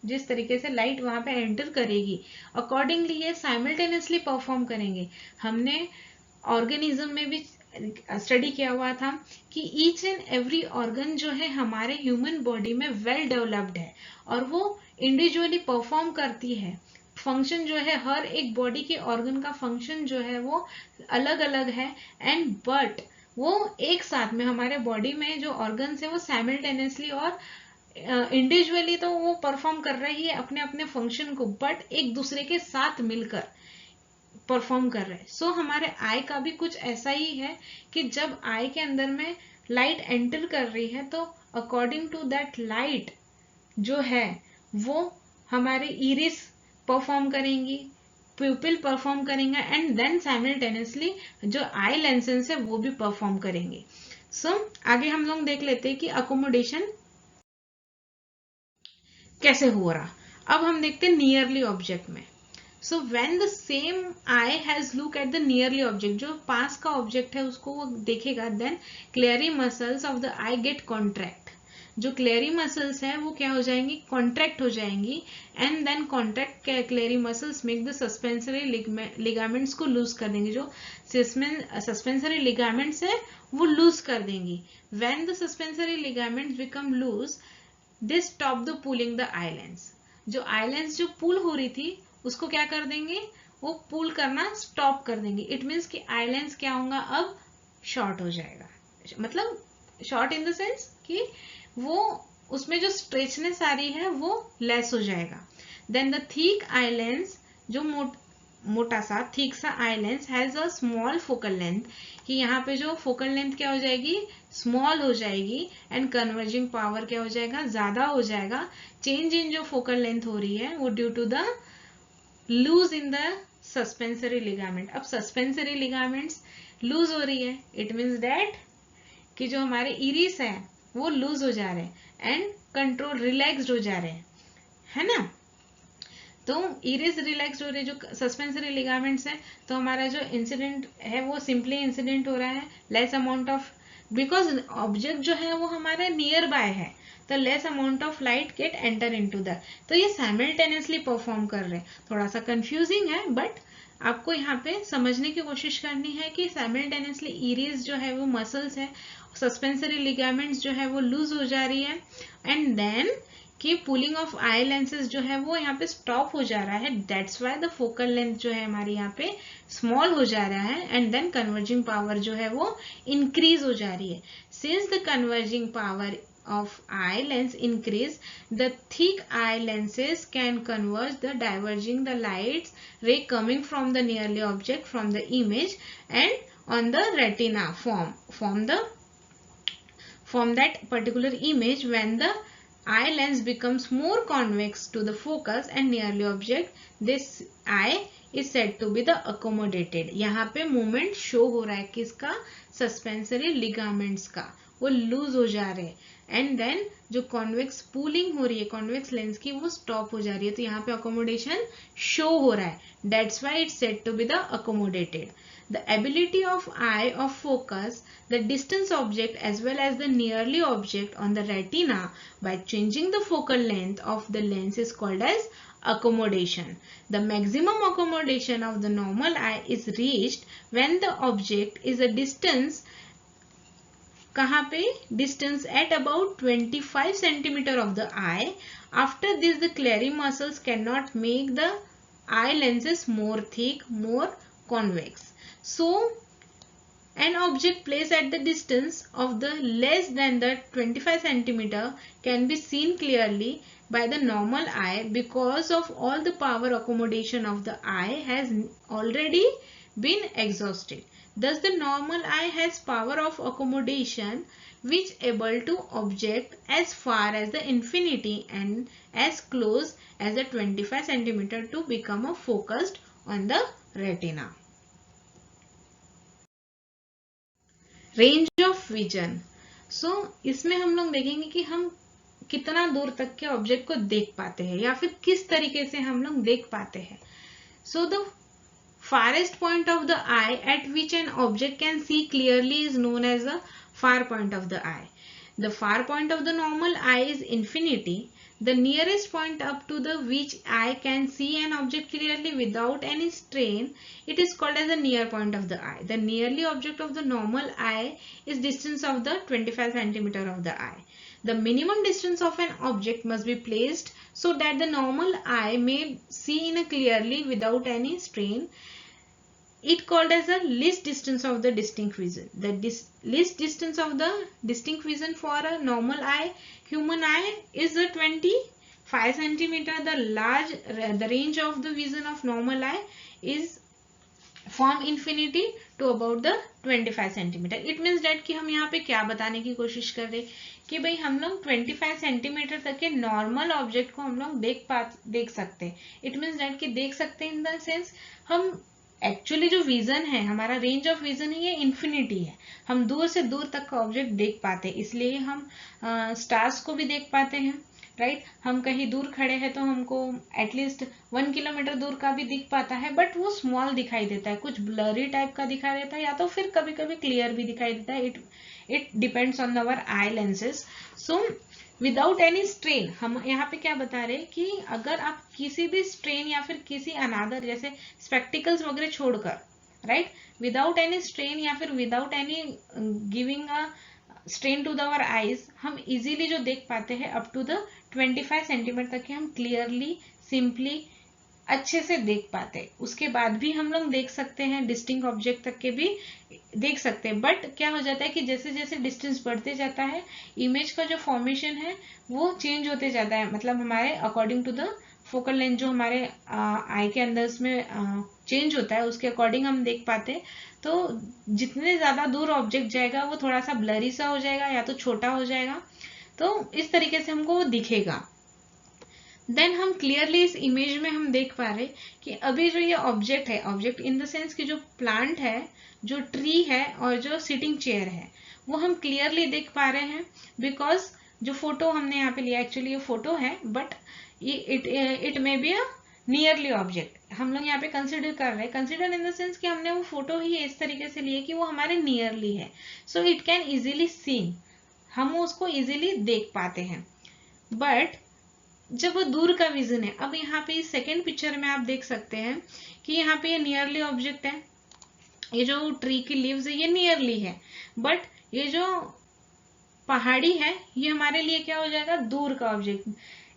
जिस तरीके से लाइट वहां पे एंटर करेगी अकॉर्डिंगली ये साइमल्टेनियसली परफॉर्म करेंगे। हमने ऑर्गेनिज्म में भी स्टडी किया हुआ था कि ईच एंड एवरी ऑर्गन जो है हमारे ह्यूमन बॉडी में वेल डेवलप्ड है और वो इंडिविजुअली परफॉर्म करती है। फंक्शन जो है हर एक बॉडी के ऑर्गन का फंक्शन जो है वो अलग अलग है एंड बट वो एक साथ में हमारे बॉडी में जो ऑर्गन्स है वो साइमल्टेनियसली और इंडिविजुअली तो वो परफॉर्म कर रही है अपने अपने फंक्शन को, बट एक दूसरे के साथ मिलकर परफॉर्म कर रहे हैं। सो हमारे आई का भी कुछ ऐसा ही है कि जब आई के अंदर में लाइट एंटर कर रही है तो अकॉर्डिंग टू दैट लाइट जो है वो हमारे इरिस परफॉर्म करेंगी, प्यूपिल परफॉर्म करेंगे एंड देन साइमल्टेनियसली जो आई लेंसेस है वो भी परफॉर्म करेंगे। सो आगे हम लोग देख लेते हैं कि अकोमोडेशन कैसे हो रहा। अब हम देखते हैं नियरली ऑब्जेक्ट में। So when the same eye has look at the nearly object, जो पास का ऑब्जेक्ट है उसको वो देखेगा, then ciliary muscles of the eye get contract. जो क्लेयरी मसल्स है वो क्या हो जाएंगी? कॉन्ट्रैक्ट हो जाएंगी and then contract ciliary muscles make the suspensory ligaments को लूज कर देंगे। जो सस्पेंसरी लिगामेंट्स है वो लूज कर देंगी। When the suspensory ligaments become loose they stop the pulling the eye lens. जो आई लेंस जो पुल हो रही थी उसको क्या कर देंगे? वो पुल करना स्टॉप कर देंगे। इट मीन्स कि आई लेंस क्या होगा? अब शॉर्ट हो जाएगा। मतलब शॉर्ट इन द सेंस कि वो उसमें जो स्ट्रेचनेस आ रही है वो लेस हो जाएगा। Then the thick eye lens, जो मोटा सा थिक सा eye lens has a small focal length, कि यहाँ पे जो फोकल लेंथ क्या हो जाएगी? स्मॉल हो जाएगी एंड कन्वर्जिंग पावर क्या हो जाएगा? ज्यादा हो जाएगा। चेंज इन जो फोकल लेंथ हो रही है वो due to the loose in the suspensory ligament. अब सस्पेंसरी लिगामेंट्स लूज हो रही है, इट मीन्स दैट कि जो हमारे इरिस है वो लूज हो जा रहे हैं एंड कंट्रोल रिलैक्स्ड हो जा रहे हैं, है ना। तो इरिस रिलैक्स हो रहे, जो सस्पेंसरी लिगामेंट्स है, तो हमारा जो इंसिडेंट है वो सिंपली इंसिडेंट हो रहा है, less amount of, because object जो है वो हमारे नियर बाय है तो less amount of light get enter into the, तो ये साइमल्टेनियसली परफॉर्म कर रहे हैं। थोड़ा सा कंफ्यूजिंग है बट आपको यहाँ पे समझने की कोशिश करनी है कि साइमल्टेनियसली इरिस जो है वो मसल्स है, सस्पेंसरी लिगामेंट्स जो है वो लूज हो जा रही है एंड देन कि पुलिंग ऑफ आई लेंसेज जो है वो यहाँ पे स्टॉप हो जा रहा है। That's why the focal length जो है हमारे यहाँ पे स्मॉल हो जा रहा है एंड देन कन्वर्जिंग पावर जो है वो इंक्रीज हो जा रही है। Since the converging power of eye lens increase, the thick eye lenses can converge the diverging the lights ray coming from the nearly object from the image and on the retina from that particular image. When the eye lens becomes more convex to the focus and nearly object, this eye is said to be the accommodated. यहाँ पे movement show हो रहा है किसका? Suspensory ligaments का, वो loose हो जा रहे हैं एंड देन जो कॉन्वेक्स पूलिंग हो रही है कॉन्वेक्स लेंस की वो स्टॉप हो जा रही है, तो यहाँ पे अकोमोडेशन शो हो रहा है। That's why it's said to be the accommodated. The ability of eye of focus the distant object as well as the nearly object on the retina by changing the focal length of the lens is called as accommodation. The maximum accommodation of the normal eye is reached when the object is a distance, कहाँ पे? Distance at about 25 centimeter of the eye. After this the clearing muscles cannot make the eye lenses more thick, more convex. So an object placed at the distance of the less than the 25 centimeter can be seen clearly by the normal eye because of all the power accommodation of the eye has already been exhausted. Thus the normal eye has power of accommodation which able to object as far as the infinity and as close as the 25 centimeter to become a focused on the retina. Range of vision. इसमें हम लोग देखेंगे कि हम कितना दूर तक के ऑब्जेक्ट को देख पाते हैं या फिर किस तरीके से हम लोग देख पाते हैं. So the farthest point of the eye at which an object can see clearly is known as the far point of the eye. The far point of the normal eye is infinity. The nearest point up to the which eye can see an object clearly without any strain, it is called as the near point of the eye. The nearly object of the normal eye is distance of the 25 centimeter of the eye. The minimum distance of an object must be placed so that the normal eye may see in clearly without any strain. It called as the least distance of the distinct vision. The least distance of the distinct vision for a normal eye, human eye, is the 25 centimeter. The range of the vision of normal eye is from infinity to about the 25 centimeter. It means that कि हम यहाँ पे क्या बताने की कोशिश कर रहे कि भाई हम लोग 25 सेंटीमीटर तक के नॉर्मल ऑब्जेक्ट को हम लोग देख सकते हैं. इट मीन्स दैट कि देख सकते हैं इन द सेंस हम एक्चुअली जो विजन है, हमारा रेंज ऑफ विजन है, ये इन्फिनिटी है. हम दूर से दूर तक का ऑब्जेक्ट देख पाते हैं, इसलिए हम स्टार्स को भी देख पाते हैं, राइट. हम कहीं दूर खड़े हैं तो हमको एटलीस्ट 1 किलोमीटर दूर का भी दिख पाता है, बट वो स्मॉल दिखाई देता है, कुछ ब्लरी टाइप का दिखाई देता है, या तो फिर कभी कभी क्लियर भी दिखाई देता है. It depends on our I lenses. So without any strain, हम यहाँ पे क्या बता रहे हैं कि अगर आप किसी भी स्ट्रेन या फिर किसी अनादर जैसे स्पेक्टिकल्स वगैरह छोड़कर, राइट, विदाउट एनी स्ट्रेन या फिर without any giving a strain to our eyes, हम इजीली जो देख पाते हैं अप टू द 25 सेंटीमीटर तक हम क्लियरली सिंपली अच्छे से देख पाते हैं. उसके बाद भी हम लोग देख सकते हैं, डिस्टिंक्ट ऑब्जेक्ट तक के भी देख सकते हैं. बट क्या हो जाता है कि जैसे जैसे डिस्टेंस बढ़ते जाता है, इमेज का जो फॉर्मेशन है वो चेंज होते जाता है. मतलब हमारे according to the focal length जो हमारे आई के अंदर में चेंज होता है, उसके अकॉर्डिंग हम देख पाते हैं. तो जितने ज्यादा दूर ऑब्जेक्ट जाएगा वो थोड़ा सा ब्लरी सा हो जाएगा या तो छोटा हो जाएगा. तो इस तरीके से हमको वो दिखेगा. देन हम क्लियरली इस इमेज में हम देख पा रहे कि अभी जो ये ऑब्जेक्ट है, ऑब्जेक्ट इन द सेंस कि जो प्लांट है, जो ट्री है और जो सिटिंग चेयर है, वो हम क्लियरली देख पा रहे हैं. बिकॉज जो फोटो हमने यहाँ पे लिया, एक्चुअली ये फोटो है, but it may be a nearly object. हम लोग यहाँ पे कंसिडर कर रहे हैं, कंसिडर इन द सेंस कि हमने वो फोटो ही इस तरीके से लिए कि वो हमारे नियरली है. So it can easily seen, हम उसको इजीली देख पाते हैं. बट जब वो दूर का विजन है, अब यहाँ पे इस सेकेंड पिक्चर में आप देख सकते हैं कि यहाँ पे ये नियरली ऑब्जेक्ट है, ये जो ट्री की लीव्स है ये नियरली है, बट ये जो पहाड़ी है ये हमारे लिए क्या हो जाएगा, दूर का ऑब्जेक्ट.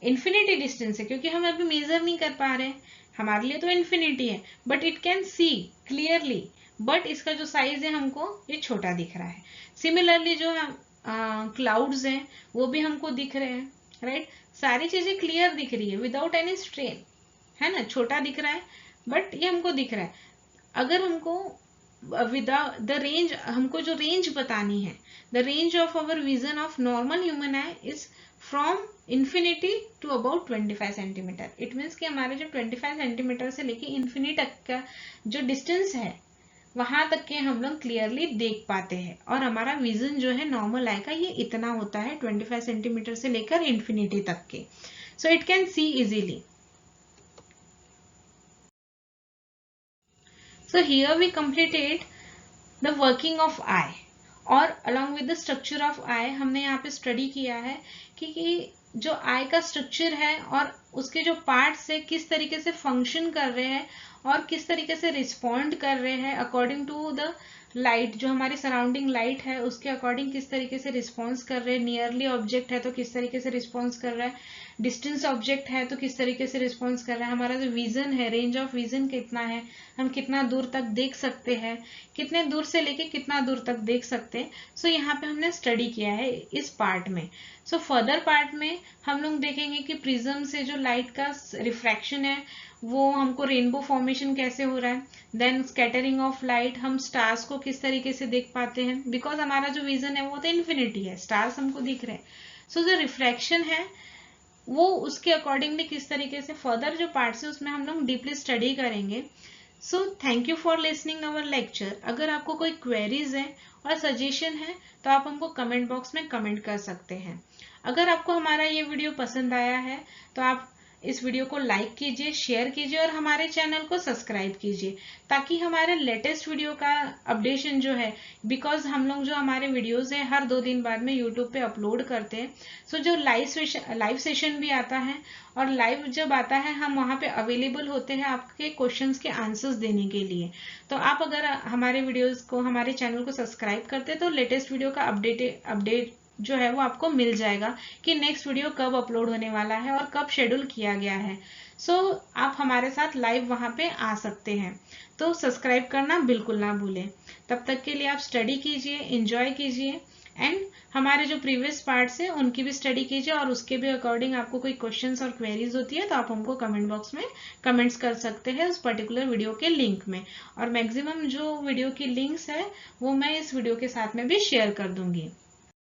इन्फिनिटी डिस्टेंस है क्योंकि हम अभी मेजर नहीं कर पा रहे हैं, हमारे लिए तो इन्फिनिटी है, but it can see clearly, but इसका जो साइज है हमको ये छोटा दिख रहा है. सिमिलरली जो क्लाउड्स हैं वो भी हमको दिख रहे हैं, राइट. सारी चीजें क्लियर दिख रही है विदाउट एनी स्ट्रेन, है ना. छोटा दिख रहा है बट ये हमको दिख रहा है. अगर हमको विदाउट द रेंज, हमको जो रेंज बतानी है, the range of our vision of normal human eye is from infinity to about 25 centimetre. It means कि हमारे जो 25 सेंटीमीटर से लेके इन्फिनिटी तक का जो डिस्टेंस है वहां तक के हम लोग क्लियरली देख पाते हैं. और हमारा विजन जो है नॉर्मल आई का ये इतना होता है 25 सेंटीमीटर से लेकर इन्फिनिटी तक के. सो it can see easily. So here we completed the working of eye, और along with the structure of eye हमने यहाँ पे स्टडी किया है कि जो आई का स्ट्रक्चर है और उसके जो पार्ट्स है किस तरीके से फंक्शन कर रहे हैं और किस तरीके से रिस्पॉन्ड कर रहे हैं अकॉर्डिंग टू द लाइट. जो हमारी सराउंडिंग लाइट है उसके अकॉर्डिंग किस तरीके से रिस्पॉन्स कर रहे हैं. नियरली ऑब्जेक्ट है तो किस तरीके से रिस्पॉन्स कर रहा है, डिस्टेंस ऑब्जेक्ट है तो किस तरीके से रिस्पॉन्स कर रहा है. हमारा जो विजन है, रेंज ऑफ विजन कितना है, हम कितना दूर तक देख सकते हैं, कितने दूर से लेके कितना दूर तक देख सकते हैं. सो यहाँ पे हमने स्टडी किया है इस पार्ट में. सो फर्दर पार्ट में हम लोग देखेंगे कि प्रिज्म से जो लाइट का रिफ्रैक्शन है वो हमको रेनबो फॉर्मेशन कैसे हो रहा है. देन स्कैटरिंग ऑफ लाइट, हम स्टार्स को किस तरीके से देख पाते हैं, बिकॉज हमारा जो विजन है वो तो इन्फिनिटी है, स्टार्स हमको दिख रहे हैं. सो जो रिफ्रैक्शन है वो उसके अकॉर्डिंगली किस तरीके से, फर्दर जो पार्ट्स है उसमें हम लोग डीपली स्टडी करेंगे. So thank you for listening our lecture. अगर आपको कोई क्वेरीज है और सजेशन है तो आप हमको कमेंट बॉक्स में कमेंट कर सकते हैं। अगर आपको हमारा ये वीडियो पसंद आया है तो आप इस वीडियो को लाइक कीजिए, शेयर कीजिए और हमारे चैनल को सब्सक्राइब कीजिए, ताकि हमारे लेटेस्ट वीडियो का अपडेशन जो है, बिकॉज हम लोग जो हमारे वीडियोस हैं हर 2 दिन बाद में यूट्यूब पे अपलोड करते हैं। सो जो लाइव सेशन भी आता है, और लाइव जब आता है हम वहाँ पे अवेलेबल होते हैं आपके क्वेश्चंस के आंसर्स देने के लिए। तो आप अगर हमारे वीडियोस को, हमारे चैनल को सब्सक्राइब करते हैं तो लेटेस्ट वीडियो का अपडेट जो है वो आपको मिल जाएगा कि नेक्स्ट वीडियो कब अपलोड होने वाला है और कब शेड्यूल किया गया है। सो आप हमारे साथ लाइव वहां पे आ सकते हैं। तो सब्सक्राइब करना बिल्कुल ना भूलें। तब तक के लिए आप स्टडी कीजिए, एंजॉय कीजिए, एंड हमारे जो प्रीवियस पार्ट्स हैं उनकी भी स्टडी कीजिए, और उसके भी अकॉर्डिंग आपको कोई क्वेश्चंस और क्वेरीज होती है तो आप हमको कमेंट बॉक्स में कमेंट्स कर सकते हैं उस पर्टिकुलर वीडियो के लिंक में। और मैक्सिमम जो वीडियो की लिंक्स है वो मैं इस वीडियो के साथ में भी शेयर कर दूंगी।